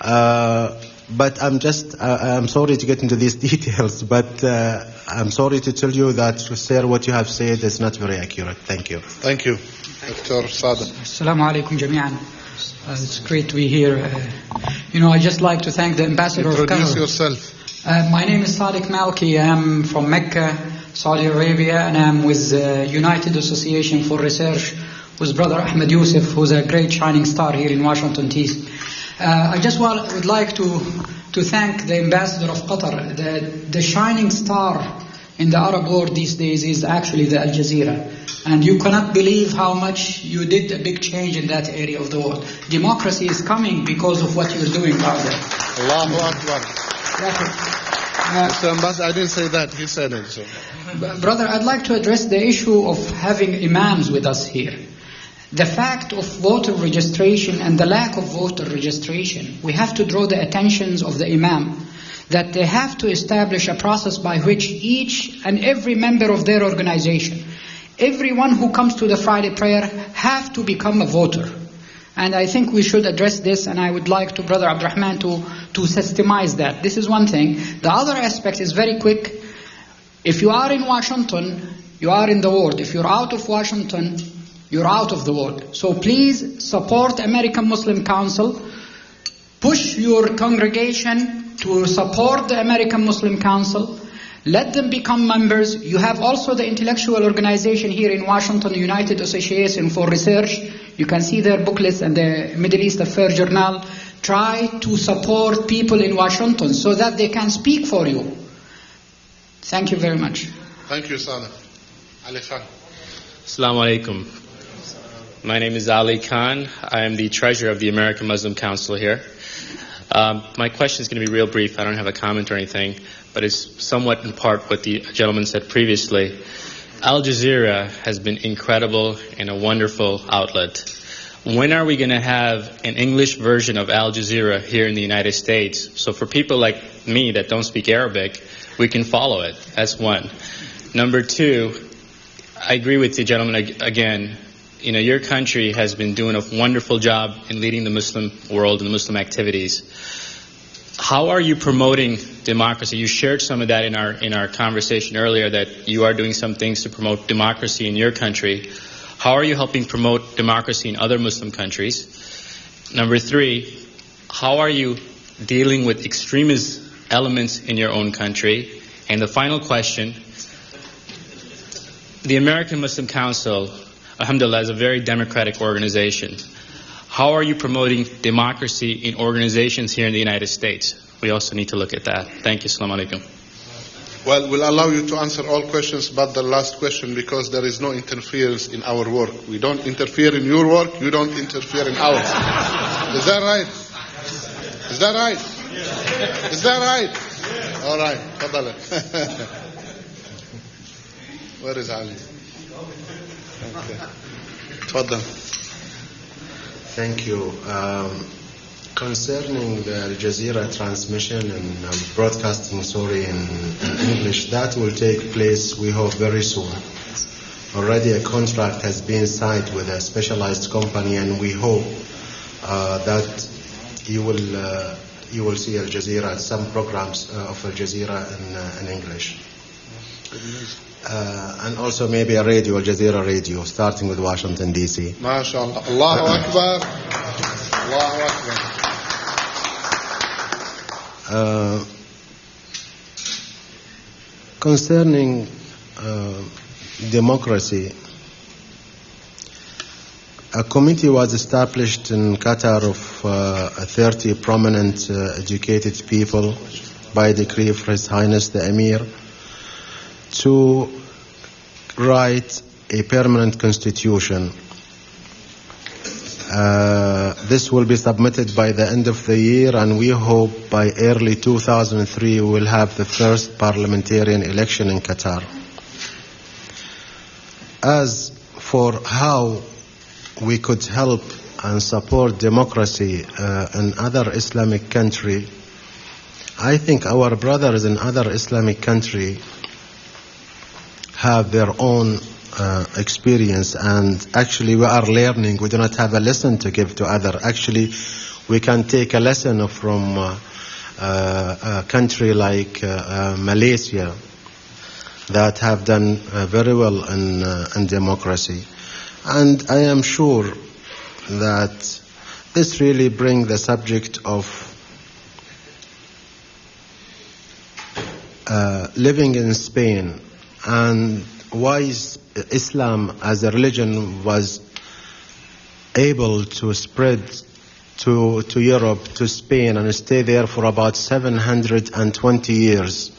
But I'm sorry to get into these details, but I'm sorry to tell you that, sir, what you have said is not very accurate. Thank you. Thank you. Dr. Sada. Assalamu alaikum jami'an. It's great to be here. I'd just like to thank the ambassador of Qatar. Introduce yourself. My name is Sadiq Malki. I'm from Mecca, Saudi Arabia, and I'm with United Association for Research with Brother Ahmed Youssef, who's a great shining star here in Washington, D.C. I just would like to thank the ambassador of Qatar, the shining star, in the Arab world these days is actually the Al Jazeera. And you cannot believe how much you did a big change in that area of the world. Democracy is coming because of what you're doing out there. Allahu Akbar. Mr. Ambassador, I didn't say that, he said it. So. Brother, I'd like to address the issue of having imams with us here. The fact of voter registration and the lack of voter registration, we have to draw the attentions of the imam that they have to establish a process by which each and every member of their organization, everyone who comes to the Friday prayer, have to become a voter. And I think we should address this, and I would like to Brother Abdurahman to systemize that. This is one thing. The other aspect is very quick. If you are in Washington, you are in the world. If you're out of Washington, you're out of the world. So please support American Muslim Council. Push your congregation to support the American Muslim Council. Let them become members. You have also the intellectual organization here in Washington, United Association for Research. You can see their booklets and the Middle East Affairs Journal. Try to support people in Washington so that they can speak for you. Thank you very much. Thank you, Sana. Ali Khan. Assalamu alaikum. My name is Ali Khan. I am the treasurer of the American Muslim Council here. My question is going to be real brief. I don't have a comment or anything, but it's somewhat in part what the gentleman said previously. Al Jazeera has been incredible and a wonderful outlet. When are we going to have an English version of Al Jazeera here in the United States? So for people like me that don't speak Arabic, we can follow it. That's one. Number two, I agree with the gentleman again. You know, your country has been doing a wonderful job in leading the Muslim world and the Muslim activities. How are you promoting democracy? You shared some of that in our conversation earlier, that you are doing some things to promote democracy in your country. How are you helping promote democracy in other Muslim countries? Number three, how are you dealing with extremist elements in your own country? And the final question, the American Muslim Council, alhamdulillah, is a very democratic organization. How are you promoting democracy in organizations here in the United States? We also need to look at that. Thank you. Assalamu alaikum. Well, we'll allow you to answer all questions but the last question, because there is no interference in our work. We don't interfere in your work, you don't interfere in ours. Is that right? Is that right? Is that right? All right. Fadala. Where is Ali? Okay. Tfaddal. Thank you. Concerning the Al Jazeera transmission and broadcasting, in English, that will take place, we hope, very soon. Already a contract has been signed with a specialized company, and we hope that you will see Al Jazeera, some programs of Al Jazeera in English. And also maybe a radio, Al Jazeera radio, starting with Washington, D.C. MashaAllah. Allahu Akbar. Allahu Akbar. Concerning democracy, a committee was established in Qatar of 30 prominent educated people by decree of His Highness the Emir to write a permanent constitution. This will be submitted by the end of the year, and we hope by early 2003 we will have the first parliamentarian election in Qatar. As for how we could help and support democracy in other Islamic countries, I think our brothers in other Islamic countries have their own experience, and actually we are learning. We do not have a lesson to give to others. Actually, we can take a lesson from a country like Malaysia that have done very well in democracy. And I am sure that this really brings the subject of living in Spain and why Islam as a religion was able to spread to Europe, to Spain, and stay there for about 720 years.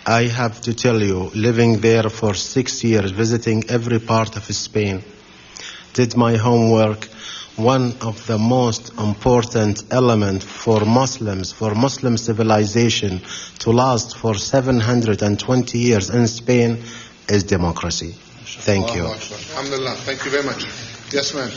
I have to tell you, living there for 6 years, visiting every part of Spain, did my homework. One of the most important elements for Muslims, for Muslim civilization to last for 720 years in Spain is democracy. Thank you. Alhamdulillah. Thank you very much. Yes, ma'am.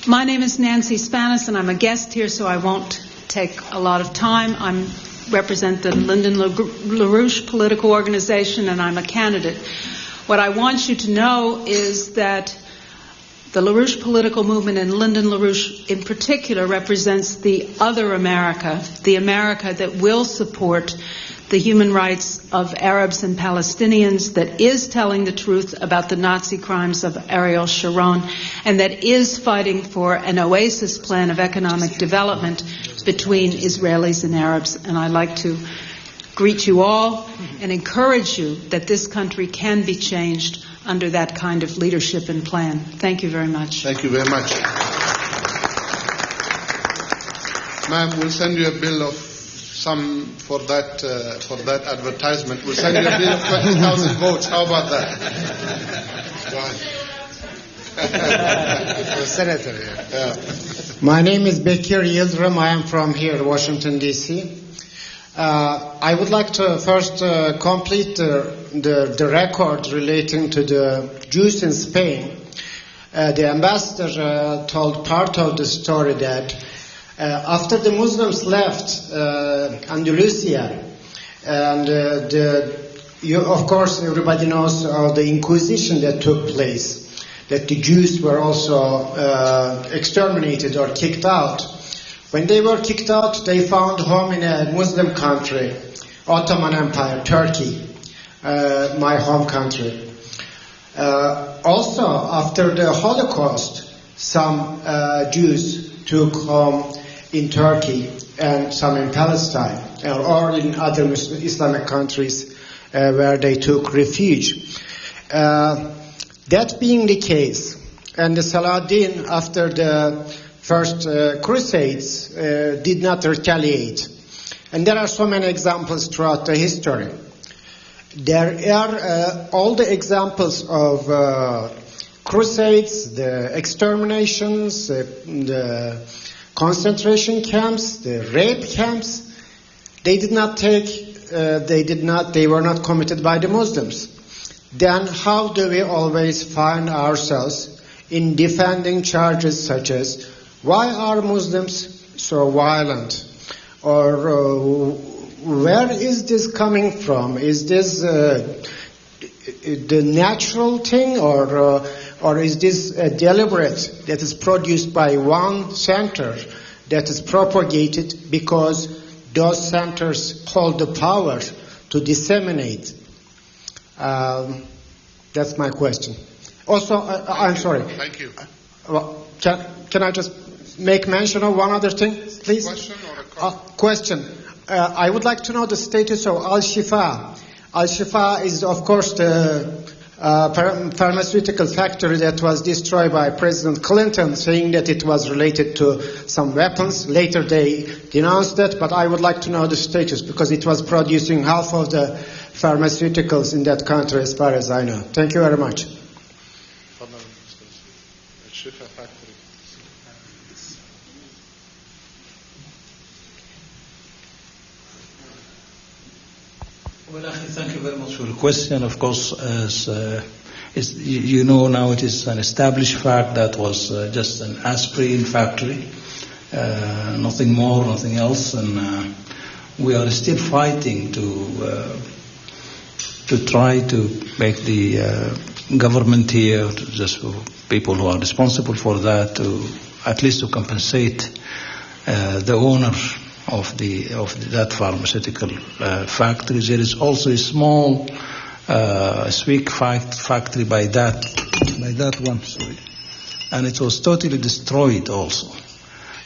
My name is Nancy Spanis, and I'm a guest here, so I won't take a lot of time. I represent the Lyndon LaRouche political organization, and I'm a candidate. What I want you to know is that the LaRouche political movement, and Lyndon LaRouche in particular, represents the other America, the America that will support the human rights of Arabs and Palestinians, that is telling the truth about the Nazi crimes of Ariel Sharon, and that is fighting for an oasis plan of economic development between Israelis and Arabs. And I'd like to greet you all and encourage you that this country can be changed under that kind of leadership and plan. Thank you very much. Thank you very much. Ma'am, we'll send you a bill of some for that advertisement. We'll send you a bill of 20,000 votes. How about that? Go ahead. Senator. Yeah. My name is Bekir Yildirim. I am from here, Washington, D.C. I would like to first complete the record relating to the Jews in Spain. The ambassador told part of the story that after the Muslims left Andalusia, and of course everybody knows the Inquisition that took place, that the Jews were also exterminated or kicked out. When they were kicked out, they found home in a Muslim country, Ottoman Empire, Turkey, my home country. Also, after the Holocaust, some Jews took home in Turkey and some in Palestine, or in other Islamic countries where they took refuge. That being the case, and the Saladin, after the first crusades, did not retaliate. And there are so many examples throughout the history. There are all the examples of crusades, the exterminations, the concentration camps, the rape camps. They were not committed by the Muslims. Then how do we always find ourselves in defending charges such as, why are Muslims so violent? Or where is this coming from? Is this the natural thing, or is this deliberate, that is produced by one center, that is propagated because those centers hold the power to disseminate? That's my question. Also, I'm sorry. Thank you. Can I just make mention of one other thing, please? Question or a comment? Question. I would like to know the status of Al-Shifa. Al-Shifa is, of course, the pharmaceutical factory that was destroyed by President Clinton, saying that it was related to some weapons. Later they denounced that, but I would like to know the status, because it was producing half of the pharmaceuticals in that country, as far as I know. Thank you very much. Well, thank you very much for the question. Of course, as you know now, it is an established fact that was just an aspirin factory, nothing more, nothing else, and we are still fighting to try to make the government here, just people who are responsible for that, to at least to compensate the owner of that pharmaceutical factory. There is also a small Swick factory by that one, sorry, and it was totally destroyed also.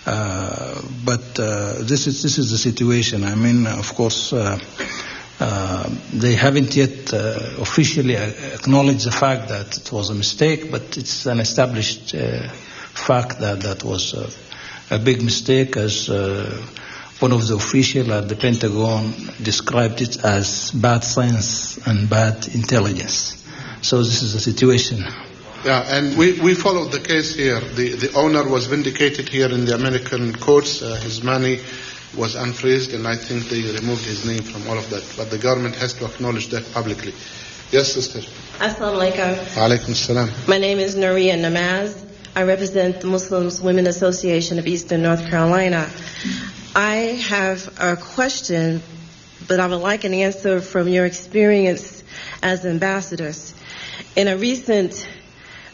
But this is the situation. I mean, of course, they haven't yet officially acknowledged the fact that it was a mistake, but it's an established fact that was a big mistake, as one of the officials at the Pentagon described it as bad science and bad intelligence. So this is the situation. Yeah, and we followed the case here. The owner was vindicated here in the American courts. His money was unfreezed, and I think they removed his name from all of that. But the government has to acknowledge that publicly. Yes, sister. Assalamu alaikum. Alaikum salam. My name is Nuria Namaz. I represent the Muslim Women Association of Eastern North Carolina. I have a question, but I would like an answer from your experience as ambassadors. In a recent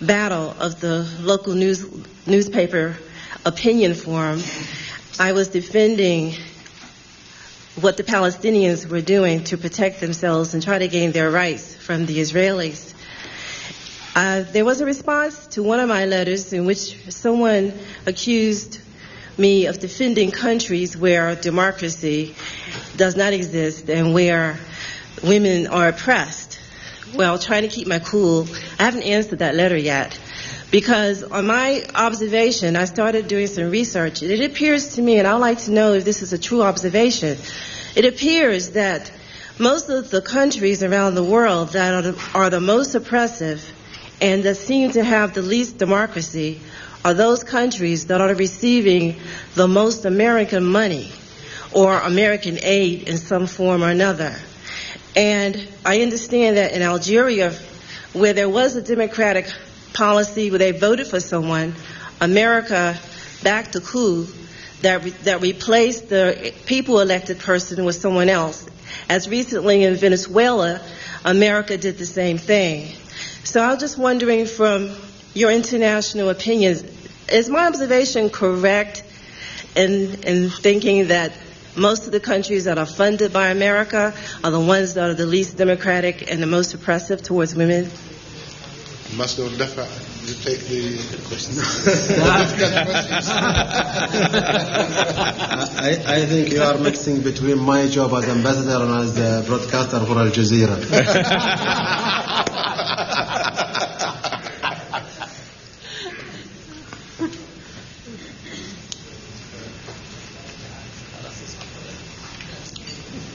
battle of the local newspaper opinion forum, I was defending what the Palestinians were doing to protect themselves and try to gain their rights from the Israelis. There was a response to one of my letters in which someone accused me of defending countries where democracy does not exist and where women are oppressed. Well, trying to keep my cool, I haven't answered that letter yet. Because on my observation, I started doing some research, and it appears to me, and I'd like to know if this is a true observation, it appears that most of the countries around the world that are the most oppressive and that seem to have the least democracy are those countries that are receiving the most American money or American aid in some form or another. And I understand that in Algeria, where there was a democratic policy where they voted for someone, America backed a coup that replaced the people-elected person with someone else. As recently in Venezuela, America did the same thing. So I was just wondering, from your international opinions, is my observation correct in thinking that most of the countries that are funded by America are the ones that are the least democratic and the most oppressive towards women? Ambassador al-Dafa, you take the question. I think you are mixing between my job as ambassador and as a broadcaster for Al Jazeera.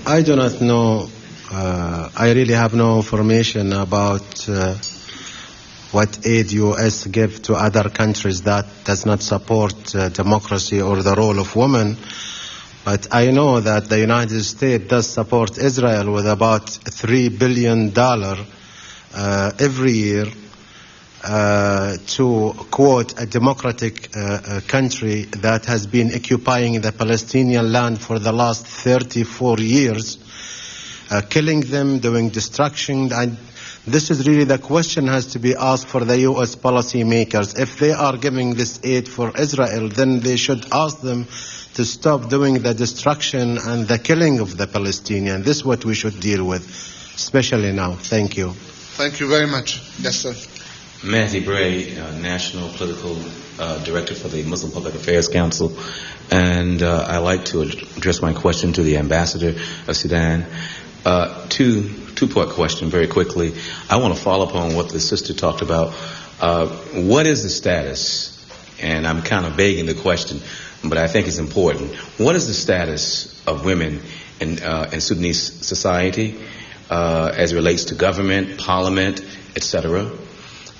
I do not know. I really have no information about what aid U.S. give to other countries that does not support democracy or the role of women. But I know that the United States does support Israel with about $3 billion every year to, quote, a democratic country that has been occupying the Palestinian land for the last 34 years, killing them, doing destruction. And this is really the question has to be asked for the U.S. policymakers. If they are giving this aid for Israel, then they should ask them to stop doing the destruction and the killing of the Palestinians. This is what we should deal with, especially now. Thank you. Thank you very much. Yes, sir. Matthew Bray, National Political Director for the Muslim Public Affairs Council. And I'd like to address my question to the Ambassador of Sudan. Two-part question very quickly. I want to follow up on what the sister talked about. What is the status, and I'm kind of begging the question, but I think it's important. What is the status of women in Sudanese society as it relates to government, parliament, etc.,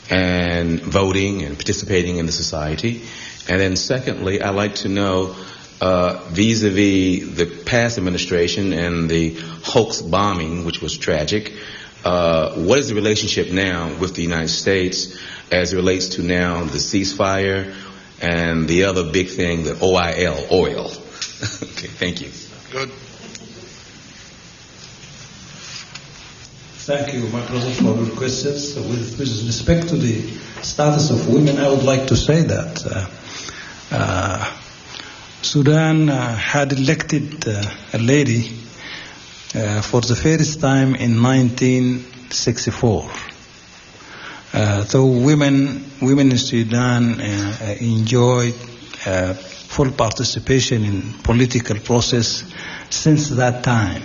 and voting and participating in the society? And then secondly, I'd like to know vis-a-vis the past administration and the hoax bombing, which was tragic, what is the relationship now with the United States as it relates to now the ceasefire and the other big thing, the oil? Okay, thank you. Good. Thank you, my brother, for your questions. With respect to the status of women, I would like to say that Sudan had elected a lady for the first time in 1964. So women in Sudan enjoyed full participation in political process since that time.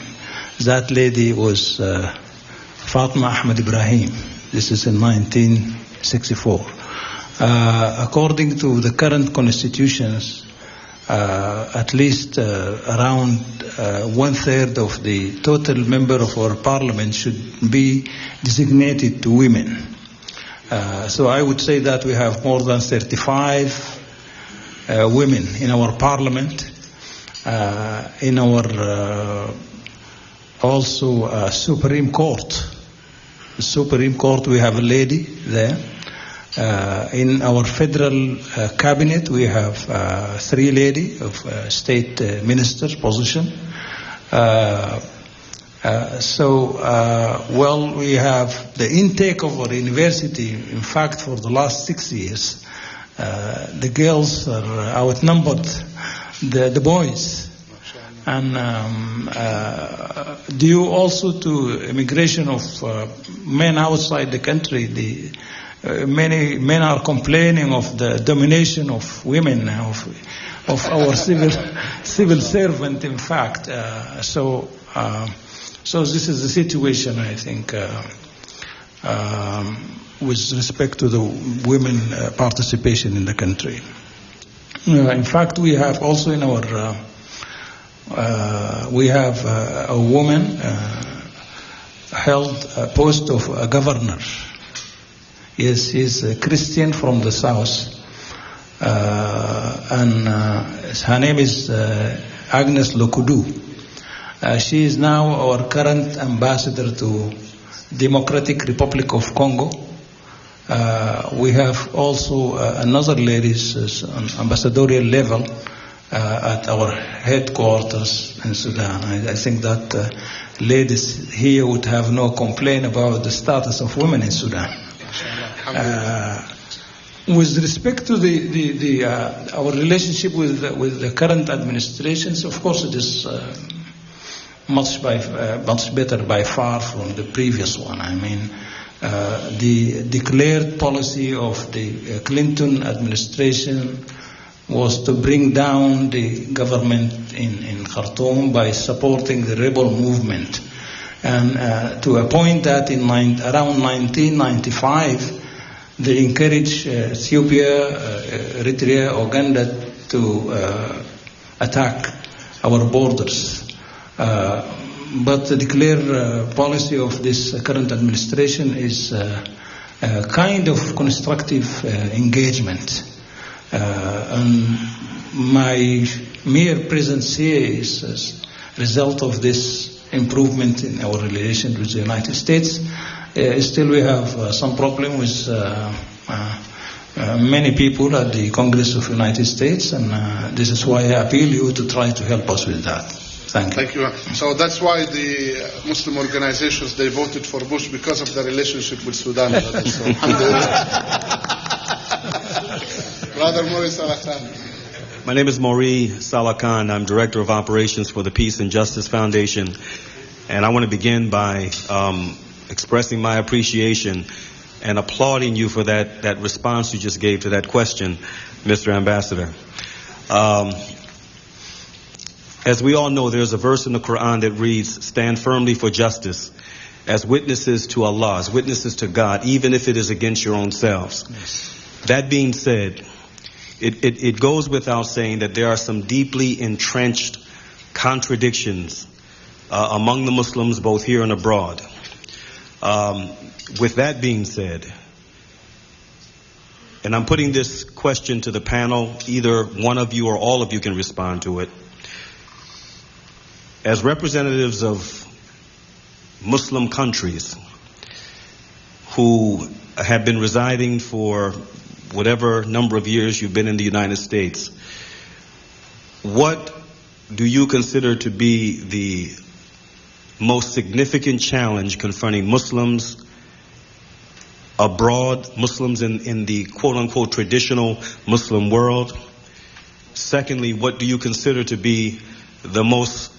That lady was Fatima Ahmed Ibrahim. This is in 1964. According to the current constitutions, at least around 1/3 of the total member of our parliament should be designated to women. So I would say that we have more than 35 women in our parliament. In our also Supreme Court. The Supreme Court, we have a lady there. In our federal cabinet, we have 3 ladies of state minister's position. Well, we have the intake of our university. In fact, for the last 6 years, the girls are outnumbered the boys. And due also to immigration of men outside the country, many men are complaining of the domination of women, of our civil servant, in fact. So this is the situation, I think, with respect to the women participation in the country. In fact, we have also in our we have a woman held a post of a governor. Yes, she's a Christian from the south, and her name is Agnes Lokudu. She is now our current ambassador to Democratic Republic of Congo. We have also another lady on ambassadorial level at our headquarters in Sudan. I think that ladies here would have no complaint about the status of women in Sudan. With respect to our relationship with the current administrations, of course, it is much better by far from the previous one. I mean, the declared policy of the Clinton administration was to bring down the government in Khartoum by supporting the rebel movement. And to a point that around 1995, they encouraged Ethiopia, Eritrea, Uganda to attack our borders. But the declared policy of this current administration is a kind of constructive engagement. And my mere presence here is a result of this improvement in our relation with the United States. Still we have some problem with many people at the Congress of the United States, and this is why I appeal you to try to help us with that. Thank you. Thank you. So that's why the Muslim organizations, they voted for Bush because of the relationship with Sudan. So, Brother Maurice Salakhan. My name is Maurice Salakhan. I'm Director of Operations for the Peace and Justice Foundation. And I want to begin by expressing my appreciation and applauding you for that response you just gave to that question, Mr. Ambassador. As we all know, there's a verse in the Quran that reads, "Stand firmly for justice as witnesses to Allah, as witnesses to God, even if it is against your own selves." Yes. That being said, it goes without saying that there are some deeply entrenched contradictions among the Muslims, both here and abroad. With that being said, and I'm putting this question to the panel, either one of you or all of you can respond to it. As representatives of Muslim countries who have been residing for whatever number of years you've been in the United States, what do you consider to be the most significant challenge confronting Muslims abroad, Muslims in the quote-unquote traditional Muslim world? Secondly, what do you consider to be the most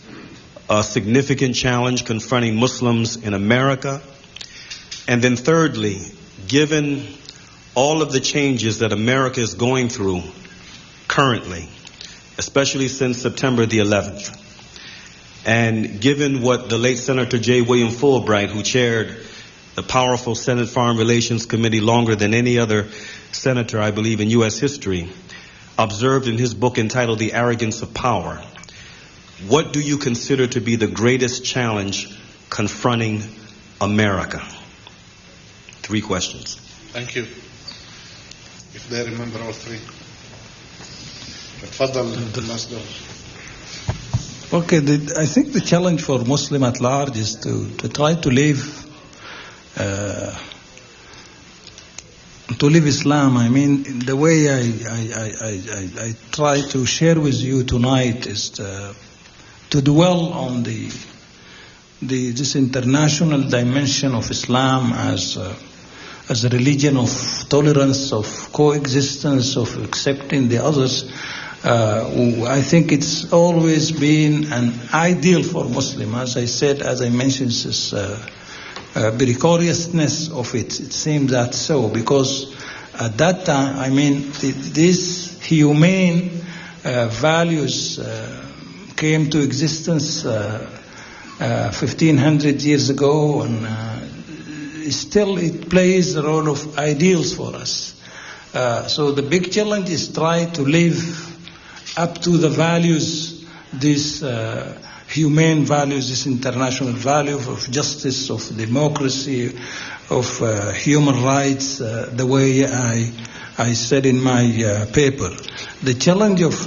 significant challenge confronting Muslims in America? And then thirdly, given all of the changes that America is going through currently, especially since September the 11th, and given what the late Senator J. William Fulbright, who chaired the powerful Senate Foreign Relations Committee longer than any other senator, I believe, in U.S. history, observed in his book entitled The Arrogance of Power. What do you consider to be the greatest challenge confronting America? 3 questions. Thank you. If they remember all 3. تفضل. Okay, I think the challenge for Muslim at large is to try to live Islam. I mean, the way I try to share with you tonight is to dwell on this international dimension of Islam as a religion of tolerance, of coexistence, of accepting the others. I think it's always been an ideal for Muslim. As I said, as I mentioned, this precariousness of it. It seems that so, because at that time, I mean, these humane values came to existence 1,500 years ago, and still it plays the role of ideals for us. So the big challenge is try to live up to the values, these humane values, this international value of justice, of democracy, of human rights, the way I said in my paper. The challenge of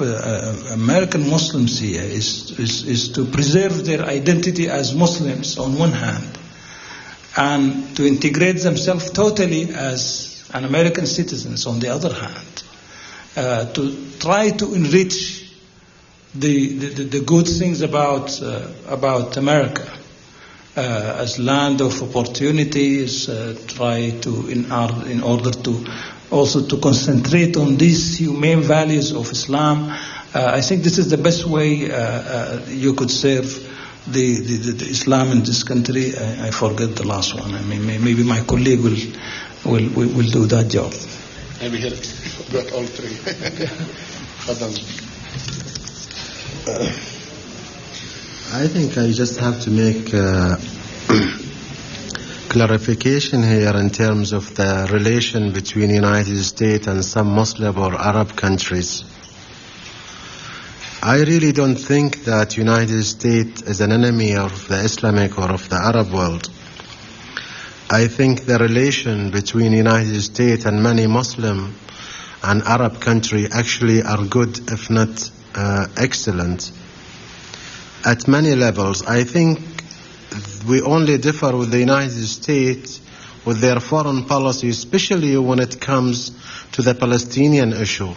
American Muslims here is to preserve their identity as Muslims on one hand, and to integrate themselves totally as an American citizens on the other hand, to try to enrich the good things about America as land of opportunities. Try to in order to also to concentrate on these humane values of Islam. I think this is the best way you could serve the Islam in this country. I forget the last one. I mean, maybe my colleague will do that job. Maybe he'll got all 3. I think I just have to make clarification here in terms of the relation between the United States and some Muslim or Arab countries. I really don't think that United States is an enemy of the Islamic or of the Arab world. I think the relation between the United States and many Muslim and Arab countries actually are good, if not excellent, at many levels. I think we only differ with the United States with their foreign policy, especially when it comes to the Palestinian issue.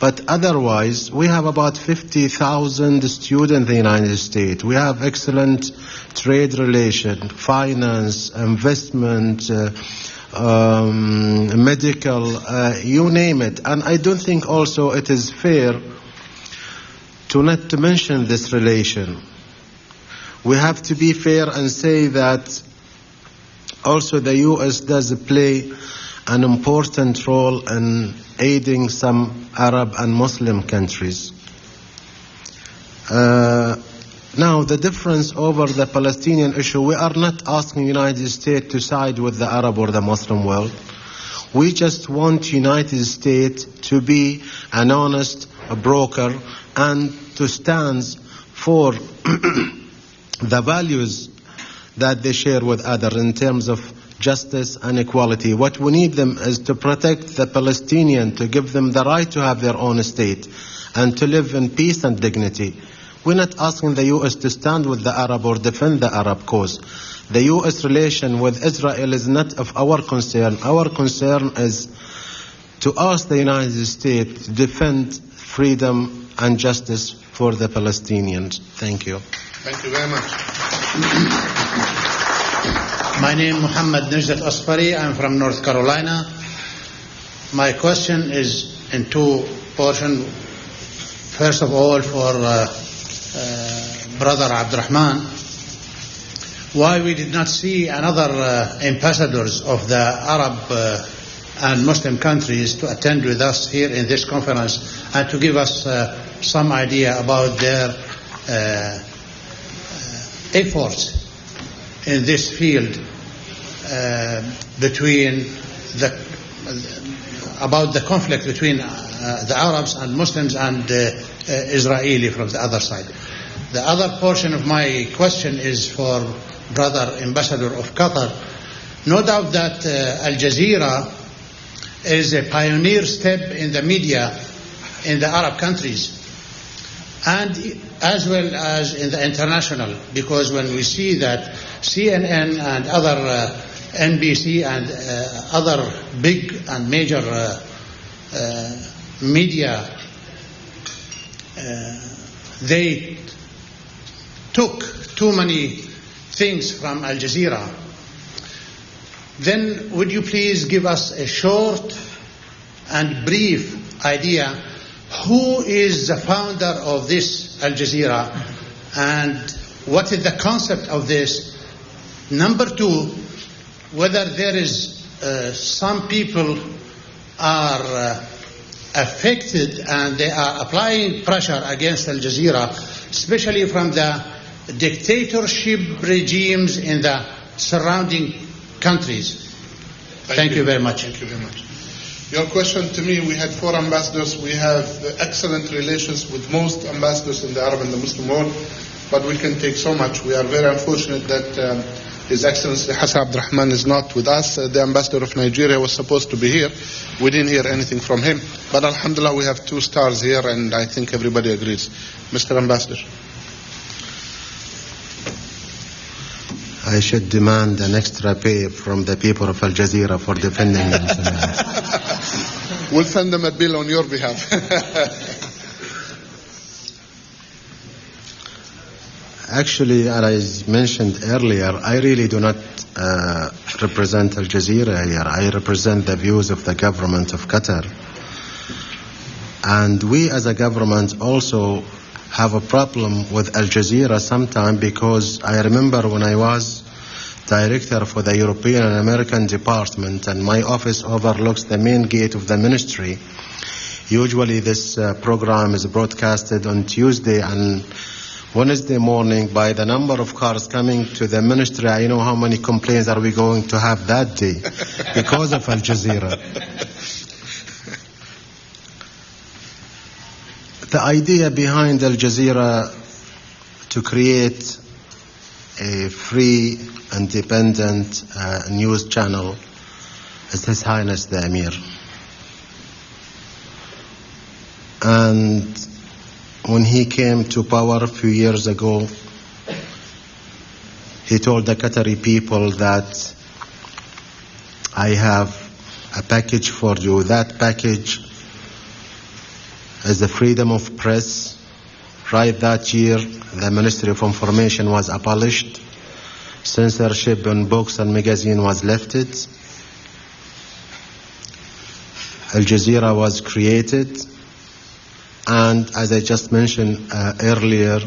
But otherwise, we have about 50,000 students in the United States. We have excellent trade relation, finance, investment, medical, you name it. And I don't think also it is fair to not to mention this relation. We have to be fair and say that also the U.S. does play an important role in aiding some Arab and Muslim countries. Now, the difference over the Palestinian issue, we are not asking the United States to side with the Arab or the Muslim world. We just want United States to be an honest broker and to stand for the values that they share with others in terms of justice and equality. What we need them is to protect the Palestinians, to give them the right to have their own state and to live in peace and dignity. We're not asking the U.S. to stand with the Arab or defend the Arab cause. The U.S. relation with Israel is not of our concern. Our concern is to ask the United States to defend freedom and justice for the Palestinians. Thank you. Thank you very much. My name is Muhammad Najat Asfari. I'm from North Carolina. My question is in 2 portions. First of all, for Brother Abdurahman, why we did not see another ambassadors of the Arab and Muslim countries to attend with us here in this conference and to give us some idea about their efforts in this field about the conflict between the Arabs and Muslims and Israeli from the other side. The other portion of my question is for Brother Ambassador of Qatar. No doubt that Al Jazeera is a pioneer step in the media in the Arab countries, and as well as in the international, because when we see that CNN and other NBC and other big and major media, they took too many things from Al Jazeera, then would you please give us a short and brief idea who is the founder of this Al Jazeera and what is the concept of this? Number two, whether there is some people are affected and they are applying pressure against Al Jazeera, especially from the dictatorship regimes in the surrounding countries. Thank you very much. Thank you very much. Your question to me, we had 4 ambassadors. We have excellent relations with most ambassadors in the Arab and the Muslim world, but we can take so much. We are very unfortunate that His Excellency Hassan Abdurahman is not with us. The ambassador of Nigeria was supposed to be here. We didn't hear anything from him. But alhamdulillah, we have 2 stars here, and I think everybody agrees. Mr. Ambassador. I should demand an extra pay from the people of Al Jazeera for defending themselves. We'll send them a bill on your behalf. Actually, as I mentioned earlier, I really do not represent Al Jazeera here. I represent the views of the government of Qatar. And we as a government also have a problem with Al Jazeera sometime, because I remember when I was director for the European and American department and my office overlooks the main gate of the ministry. Usually this program is broadcasted on Tuesday and Wednesday morning. By the number of cars coming to the ministry, I know how many complaints are we going to have that day because of Al Jazeera. The idea behind Al Jazeera to create a free, independent news channel is His Highness the Emir. And when he came to power a few years ago, he told the Qatari people that I have a package for you. That package is the freedom of press. Right that year, the Ministry of Information was abolished. Censorship on books and magazines was lifted. Al Jazeera was created. And as I just mentioned earlier,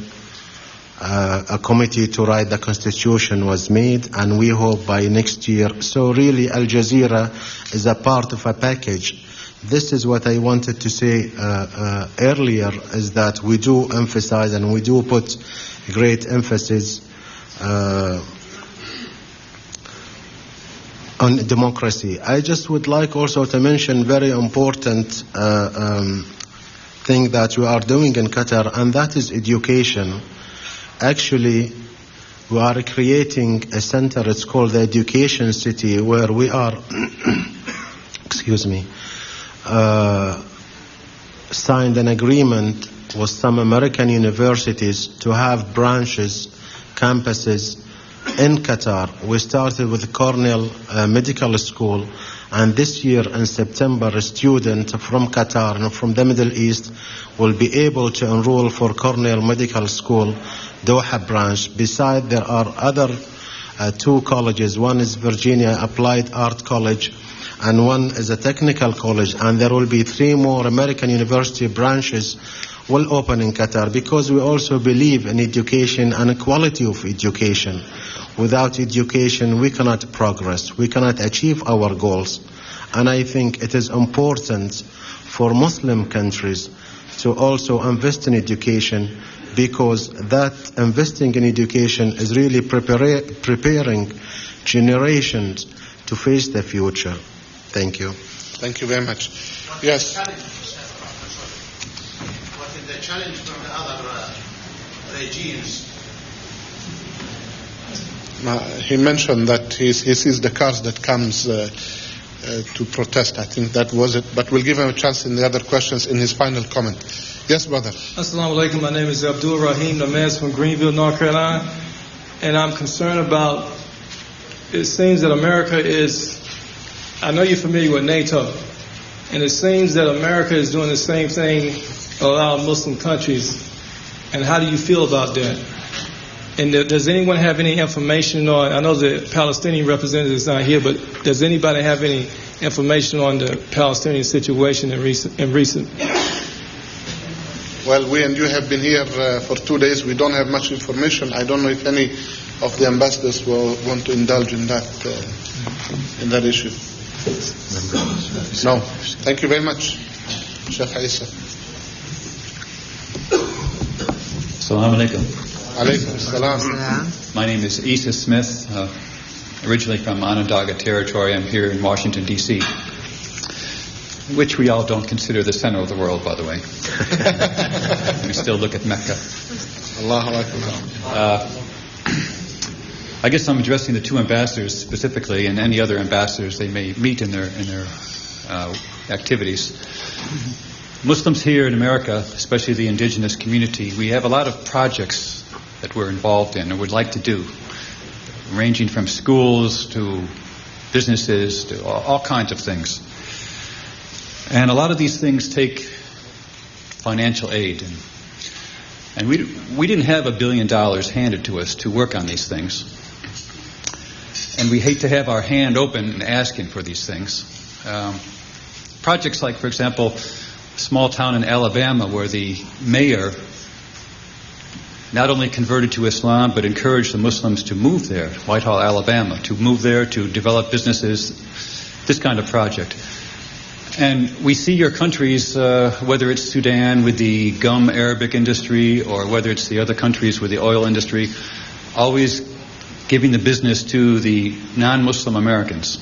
a committee to write the constitution was made, and we hope by next year. So really, Al Jazeera is a part of a package. This is what I wanted to say earlier, is that we do emphasize and we do put great emphasis on democracy. I just would like also to mention very important thing that we are doing in Qatar, and that is education. Actually, we are creating a center. It's called the Education City, where we are signed an agreement with some American universities to have branches, campuses in Qatar. We started with Cornell Medical School, and this year in September, a student from Qatar and from the Middle East will be able to enroll for Cornell Medical School, Doha branch. Besides, there are other 2 colleges. One is Virginia Applied Art College, and one is a technical college, and there will be 3 more American university branches will open in Qatar, because we also believe in education and quality of education. Without education, we cannot progress. We cannot achieve our goals. And I think it is important for Muslim countries to also invest in education, because that investing in education is really preparing generations to face the future. Thank you. Thank you very much. Yes. in the challenge from the other regimes. He mentioned that he sees the cars that comes to protest. I think that was it. But we'll give him a chance in the other questions in his final comment. Yes, brother. Assalamu alaikum. My name is Abdurahman Alamoudi from Greenville, North Carolina. And I'm concerned about, it seems that America is, I know you're familiar with NATO, and it seems that America is doing the same thing in a lot of Muslim countries. And how do you feel about that? And does anyone have any information on, I know the Palestinian representative is not here, but does anybody have any information on the Palestinian situation in recent? Well, we and you have been here for 2 days. We don't have much information. I don't know if any of the ambassadors will want to indulge in that issue. No. Thank you very much. Sheikh Isa. Assalamu alaikum. Alaikum salam. My name is Isa Smith, originally from Onondaga Territory. I'm here in Washington, D.C., which we all don't consider the center of the world, by the way. We still look at Mecca. Allahu Akbar. I guess I'm addressing the two ambassadors specifically, and any other ambassadors they may meet in their activities. Muslims here in America, especially the indigenous community, we have a lot of projects that we're involved in and would like to do, ranging from schools to businesses to all kinds of things. And a lot of these things take financial aid. And we didn't have $1 billion handed to us to work on these things. And we hate to have our hand open and asking for these things. Projects like, for example, a small town in Alabama where the mayor not only converted to Islam, but encouraged the Muslims to move there, Whitehall, Alabama, to move there, to develop businesses, this kind of project. And we see your countries, whether it's Sudan with the gum Arabic industry or whether it's the other countries with the oil industry, always giving the business to the non-Muslim Americans.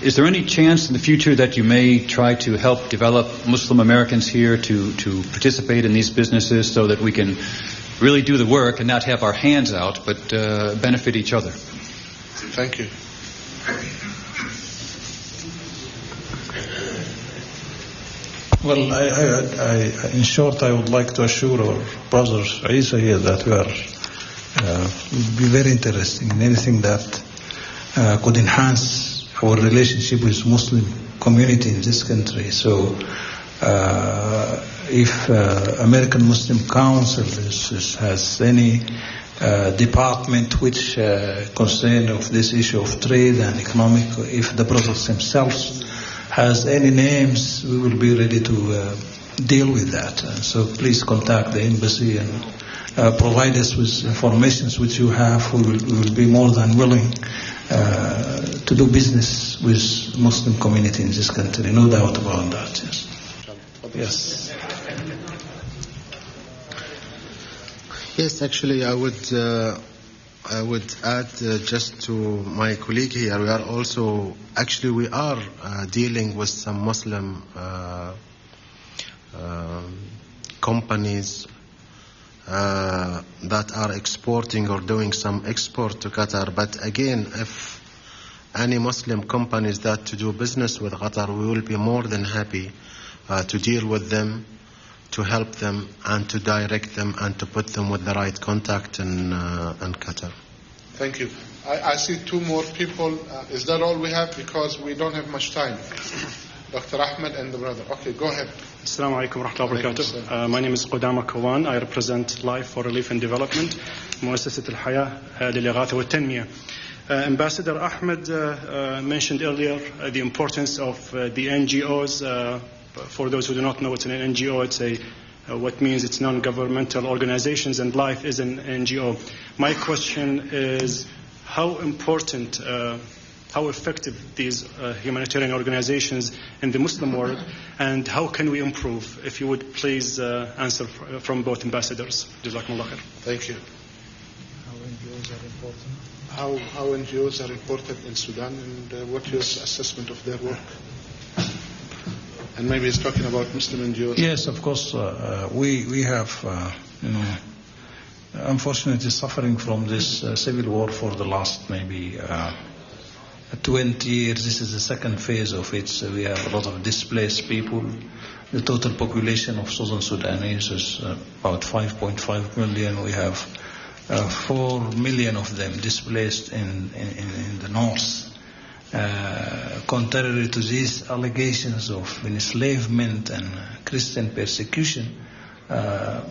Is there any chance in the future that you may try to help develop Muslim Americans here to participate in these businesses so that we can really do the work and not have our hands out, but benefit each other? Thank you. Well, in short, I would like to assure our brother Isa here that we are be very interested in anything that could enhance our relationship with Muslim community in this country. So, if American Muslim Council has any department which concern of this issue of trade and economic, if the brothers themselves has any names, we will be ready to deal with that. So please contact the embassy and provide us with information which you have. We will be more than willing to do business with Muslim community in this country. No doubt about that. Yes. Yes, actually, I would add just to my colleague here. We are also dealing with some Muslim companies that are exporting or doing some export to Qatar. But again, if any Muslim companies that to do business with Qatar, we will be more than happy to deal with them, to help them and to direct them and to put them with the right contact in Qatar. Thank you. I see two more people. Is that all we have? Because we don't have much time. Dr. Ahmed and the brother. Okay, go ahead. Assalamu alaikum wa rahmatullahi wa barakatuh. My name is Qudama Kawan. I represent Life for Relief and Development, مؤسسة الحياة للإغاثة والتنمية. Ambassador Ahmed mentioned earlier the importance of the NGOs. For those who do not know, it's an NGO. It's what means it's non-governmental organizations, and Life is an NGO. My question is how important, how effective these humanitarian organizations in the Muslim world, and how can we improve? If you would please answer from both ambassadors. Jazakumullah khair. Thank you. How NGOs are important in Sudan, and what's your assessment of their work? And maybe he's talking about Muslim NGOs. Yes, of course. We have, unfortunately suffering from this civil war for the last maybe 20 years. This is the second phase of it. So we have a lot of displaced people. The total population of Southern Sudanese is about 5.5 million. We have 4 million of them displaced in the north. Contrary to these allegations of enslavement and Christian persecution, 4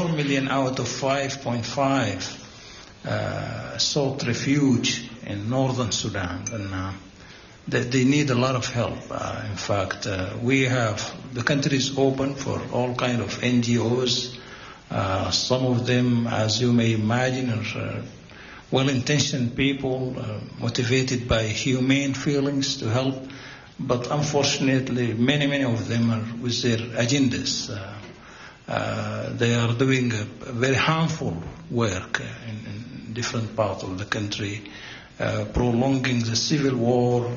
million out of 5.5 sought refuge in northern Sudan, and they need a lot of help. In fact, the country is open for all kind of NGOs. Some of them, as you may imagine, are well-intentioned people, motivated by humane feelings to help, but unfortunately many of them are with their agendas. They are doing a very harmful work in different parts of the country, prolonging the civil war,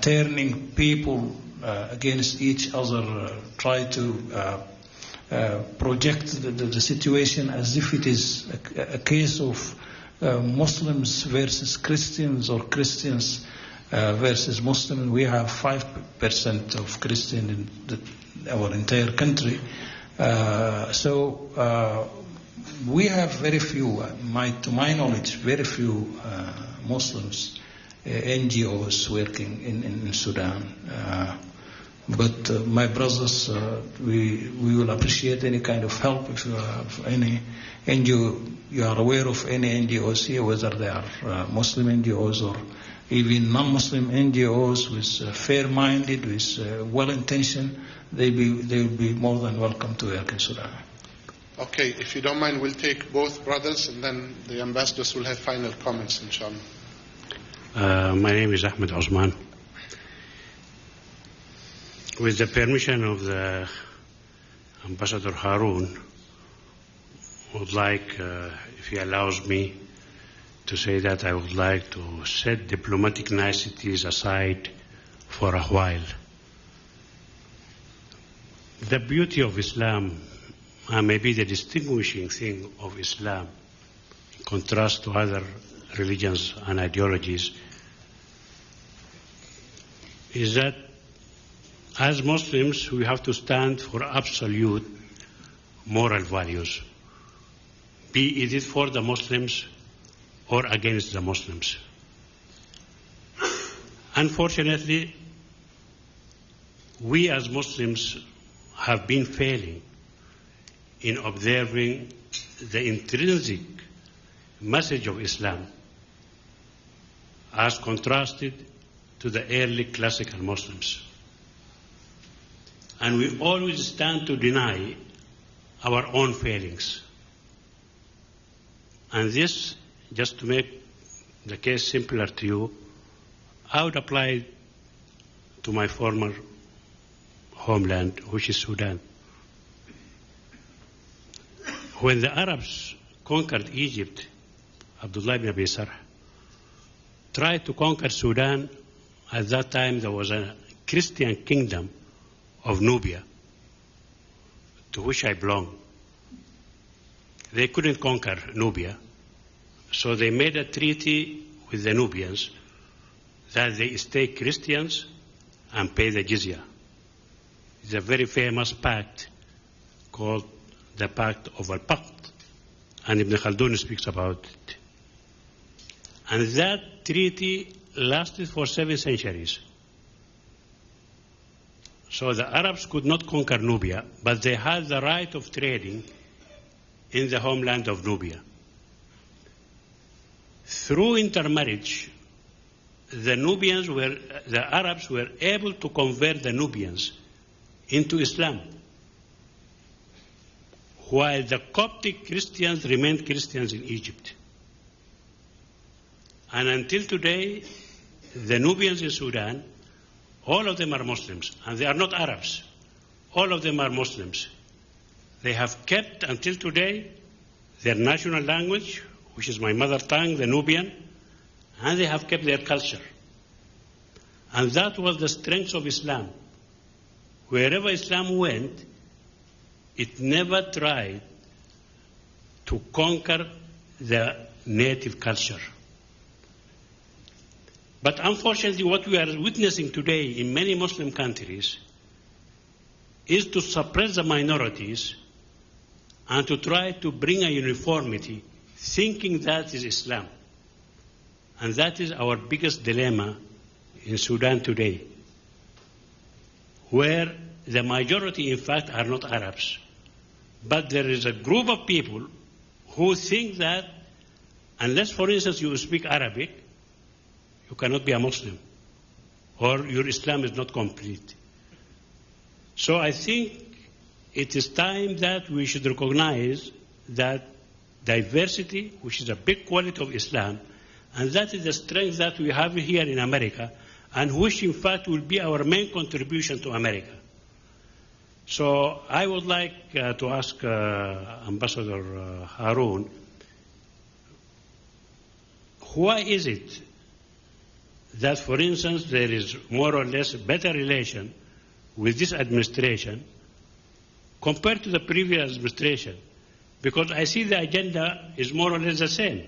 turning people against each other, try to project the situation as if it is a case of Muslims versus Christians or Christians versus Muslims. We have 5% of Christians in our entire country. So we have very few, to my knowledge, very few Muslims, NGOs working in Sudan. But my brothers, we will appreciate any kind of help. If you have any NGO, you are aware of any NGOs here, whether they are Muslim NGOs or even non-Muslim NGOs with fair-minded, with well-intentioned, they will be more than welcome to work in Sudan. Okay, if you don't mind, we'll take both brothers, and then the ambassadors will have final comments, inshallah. My name is Ahmed Osman. With the permission of the Ambassador Haroun, I would like, if he allows me, to say that I would like to set diplomatic niceties aside for a while. The beauty of Islam, and maybe the distinguishing thing of Islam, in contrast to other religions and ideologies, is that as Muslims, we have to stand for absolute moral values, be it for the Muslims or against the Muslims. Unfortunately, we as Muslims have been failing in observing the intrinsic message of Islam as contrasted to the early classical Muslims. And we always stand to deny our own failings. And this, just to make the case simpler to you, I would apply to my former homeland, which is Sudan. When the Arabs conquered Egypt, Abdullah ibn Abi Sarh tried to conquer Sudan. At that time, there was a Christian kingdom of Nubia, to which I belong. They couldn't conquer Nubia, so they made a treaty with the Nubians that they stay Christians and pay the jizya. It's a very famous pact called the Pact of Al-Pact, and Ibn Khaldun speaks about it. And that treaty lasted for 7 centuries. So the Arabs could not conquer Nubia, but they had the right of trading in the homeland of Nubia. Through intermarriage, the Arabs were able to convert the Nubians into Islam, while the Coptic Christians remained Christians in Egypt. And until today, the Nubians in Sudan, all of them are Muslims, and they are not Arabs. All of them are Muslims. They have kept, until today, their national language, which is my mother tongue, the Nubian, and they have kept their culture. And that was the strength of Islam. Wherever Islam went, it never tried to conquer the native culture. But unfortunately, what we are witnessing today in many Muslim countries is to suppress the minorities and to try to bring a uniformity, thinking that is Islam. And that is our biggest dilemma in Sudan today, where the majority, in fact, are not Arabs. But there is a group of people who think that unless, for instance, you speak Arabic, you cannot be a Muslim, or your Islam is not complete. So I think it is time that we should recognize that diversity, which is a big quality of Islam, and that is the strength that we have here in America, and which in fact will be our main contribution to America. So I would like to ask Ambassador Haroun, why is it that, for instance, there is more or less better relation with this administration compared to the previous administration? Because I see the agenda is more or less the same.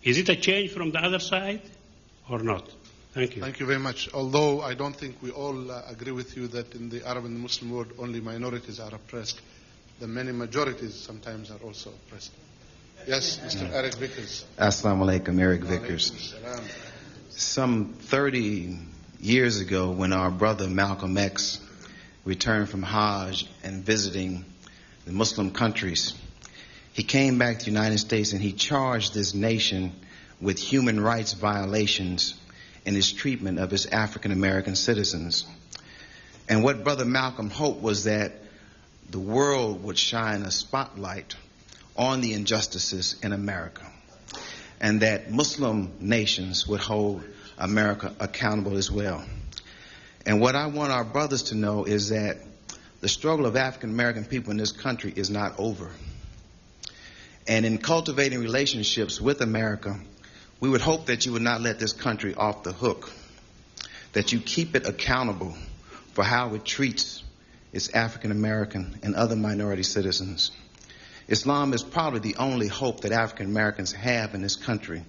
Is it a change from the other side or not? Thank you. Thank you very much. Although I don't think we all agree with you that in the Arab and Muslim world only minorities are oppressed, the many majorities sometimes are also oppressed. Yes, Mr. Eric Vickers. Assalamu alaikum, Eric Vickers. Some 30 years ago, when our brother Malcolm X returned from Hajj and visiting the Muslim countries, he came back to the United States and he charged this nation with human rights violations in his treatment of his African American citizens. And what Brother Malcolm hoped was that the world would shine a spotlight on the injustices in America, and that Muslim nations would hold America accountable as well. And what I want our brothers to know is that the struggle of African American people in this country is not over. And in cultivating relationships with America, we would hope that you would not let this country off the hook, that you keep it accountable for how it treats its African American and other minority citizens. Islam is probably the only hope that African Americans have in this country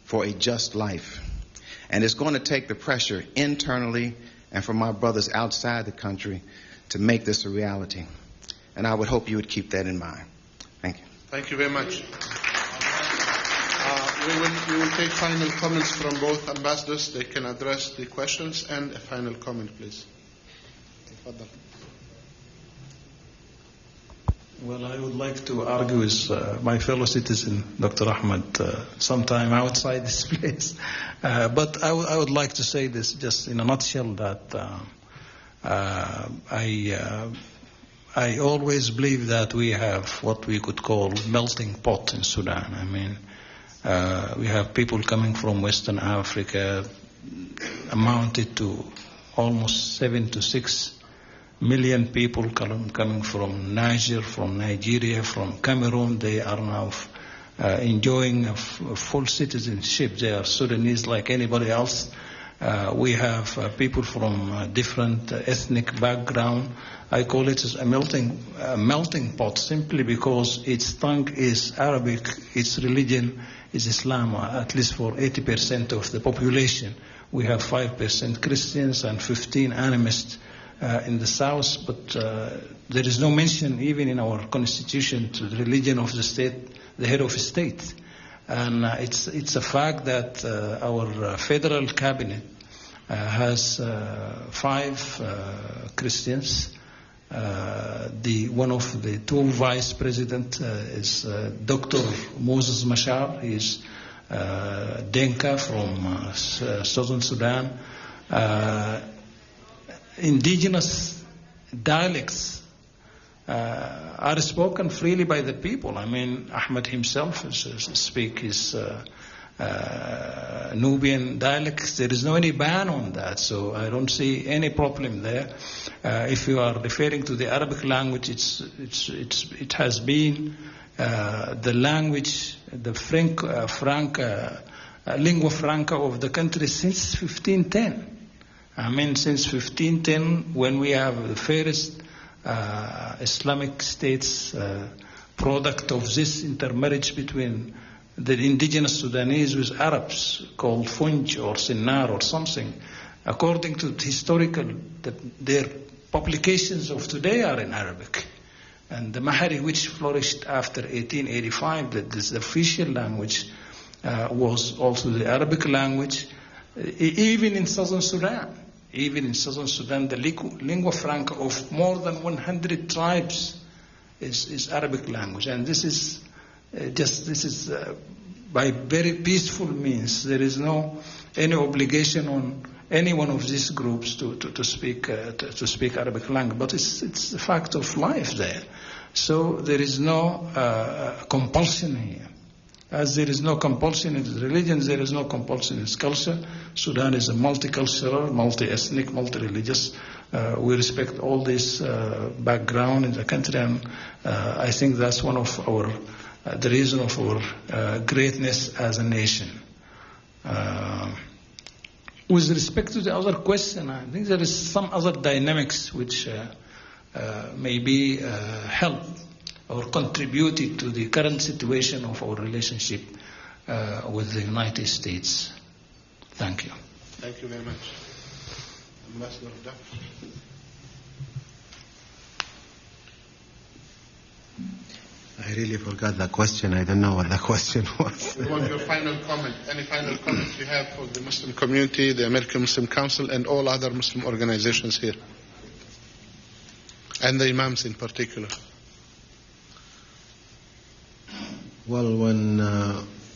for a just life. And it's going to take the pressure internally and from our brothers outside the country to make this a reality. And I would hope you would keep that in mind. Thank you. Thank you very much. We will take final comments from both ambassadors. They can address the questions, and a final comment, please. Well, I would like to argue with my fellow citizen, Dr. Ahmed, sometime outside this place. But I would like to say this just in a nutshell, that I always believe that we have what we could call melting pot in Sudan. I mean, we have people coming from Western Africa, amounted to almost 7 to 6 million people coming from Niger, from Nigeria, from Cameroon. They are now enjoying a full citizenship. They are Sudanese like anybody else. We have people from different ethnic background. I call it a melting pot simply because its tongue is Arabic, its religion is Islam, at least for 80% of the population. We have 5% Christians and 15 animists in the south, but there is no mention even in our constitution to the religion of the state, the head of the state. And it's a fact that our federal cabinet has 5 Christians. One of the 2 vice presidents is Dr. Moses Machar. He is Denka from southern Sudan. Indigenous dialects are spoken freely by the people. I mean, Ahmed himself speaks his Nubian dialects. There is no any ban on that, so I don't see any problem there. If you are referring to the Arabic language, it has been the language, the franc lingua franca of the country since 1510. I mean, since 1510, when we have the first Islamic states product of this intermarriage between the indigenous Sudanese with Arabs, called Funj or Sinnar or something. According to historical, their publications of today are in Arabic. And the Mahari, which flourished after 1885, that is the official language, was also the Arabic language, even in southern Sudan. Even in southern Sudan, the lingua franca of more than 100 tribes is Arabic language. And this is by very peaceful means. There is no any obligation on any one of these groups to speak Arabic language, but it's a fact of life there. So there is no compulsion here. As there is no compulsion in religions, there is no compulsion in culture. Sudan is a multicultural, multi-ethnic, multi-religious. We respect all this background in the country, and I think that's one of our the reason of our greatness as a nation. With respect to the other question, I think there is some other dynamics which maybe help or contributed to the current situation of our relationship with the United States. Thank you. Thank you very much. Ambassador Dafa. I really forgot the question. I don't know what the question was. We want your final comment. Any final comments you have for the Muslim community, the American Muslim Council, and all other Muslim organizations here, and the imams in particular? Well, when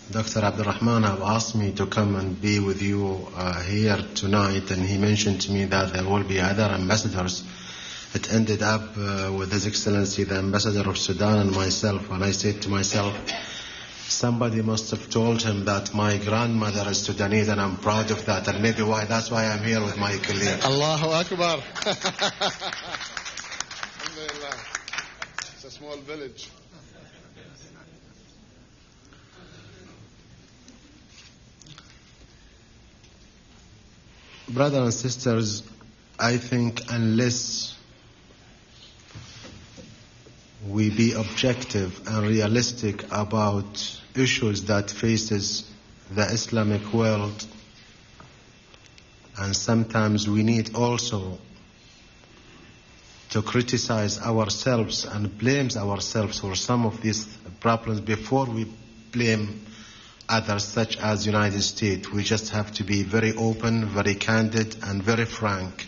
Dr. Abdurahman asked me to come and be with you here tonight, and he mentioned to me that there will be other ambassadors, it ended up with His Excellency the Ambassador of Sudan and myself. And I said to myself, somebody must have told him that my grandmother is Sudanese, and I'm proud of that, and maybe that's why I'm here with my colleague. Allahu Akbar. Alhamdulillah. It's a small village. Brothers and sisters, I think unless we be objective and realistic about issues that faces the Islamic world, and sometimes we need also to criticize ourselves and blame ourselves for some of these problems before we blame others, such as United States. We just have to be very open, very candid, and very frank.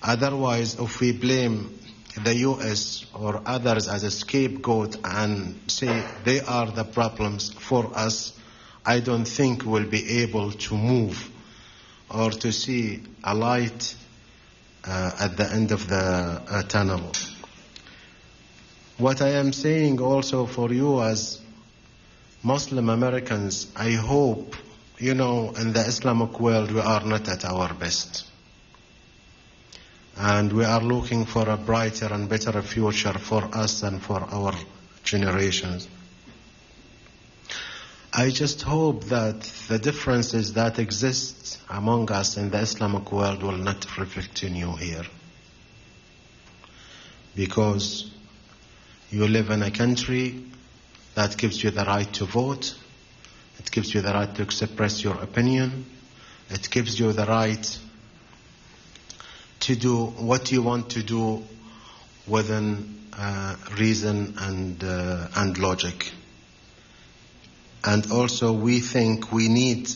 Otherwise, if we blame the U.S. or others as a scapegoat and say they are the problems for us, I don't think we'll be able to move or to see a light at the end of the tunnel. What I am saying also for you as Muslim Americans, I hope, in the Islamic world we are not at our best. And we are looking for a brighter and better future for us and for our generations. I just hope that the differences that exist among us in the Islamic world will not reflect in you here. Because you live in a country that gives you the right to vote. It gives you the right to express your opinion. It gives you the right to do what you want to do within reason and logic. And also we think we need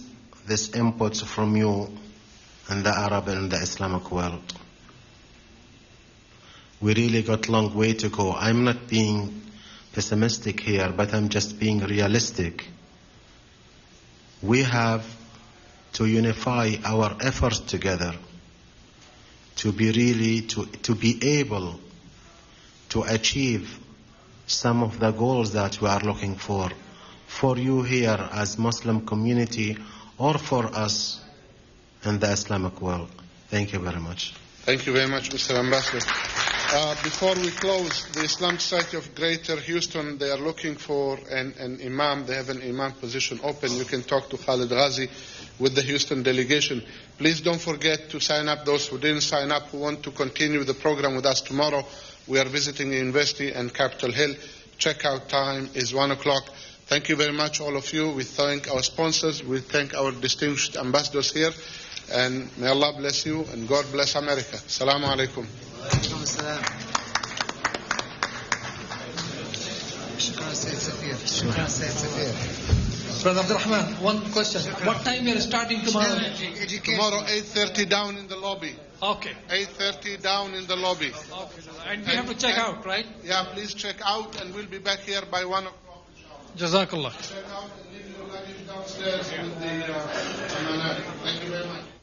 this input from you in the Arab and the Islamic world. We really got a long way to go. I'm not being pessimistic here, but I'm just being realistic. We have to unify our efforts together to be able to achieve some of the goals that we are looking for you here as Muslim community or for us in the Islamic world. Thank you very much. Thank you very much, Mr. Ambassador. Before we close, the Islamic Society of Greater Houston, they are looking for an imam. They have an imam position open. You can talk to Khalid Ghazi with the Houston delegation. Please don't forget to sign up. Those who didn't sign up, who want to continue the program with us tomorrow, we are visiting the university and Capitol Hill. Checkout time is 1 o'clock. Thank you very much, all of you. We thank our sponsors. We thank our distinguished ambassadors here. And may Allah bless you and God bless America. Assalamu alaikum. Brother Abdurahman, one question. What time we are starting tomorrow? Tomorrow 8:30 down in the lobby. Okay. 8:30 down in the lobby. Okay. And we have to check out, right? Yeah, please check out and we'll be back here by 1 o'clock. Jazakallah. Check out and leave your luggage downstairs with the amanat. Thank you very much.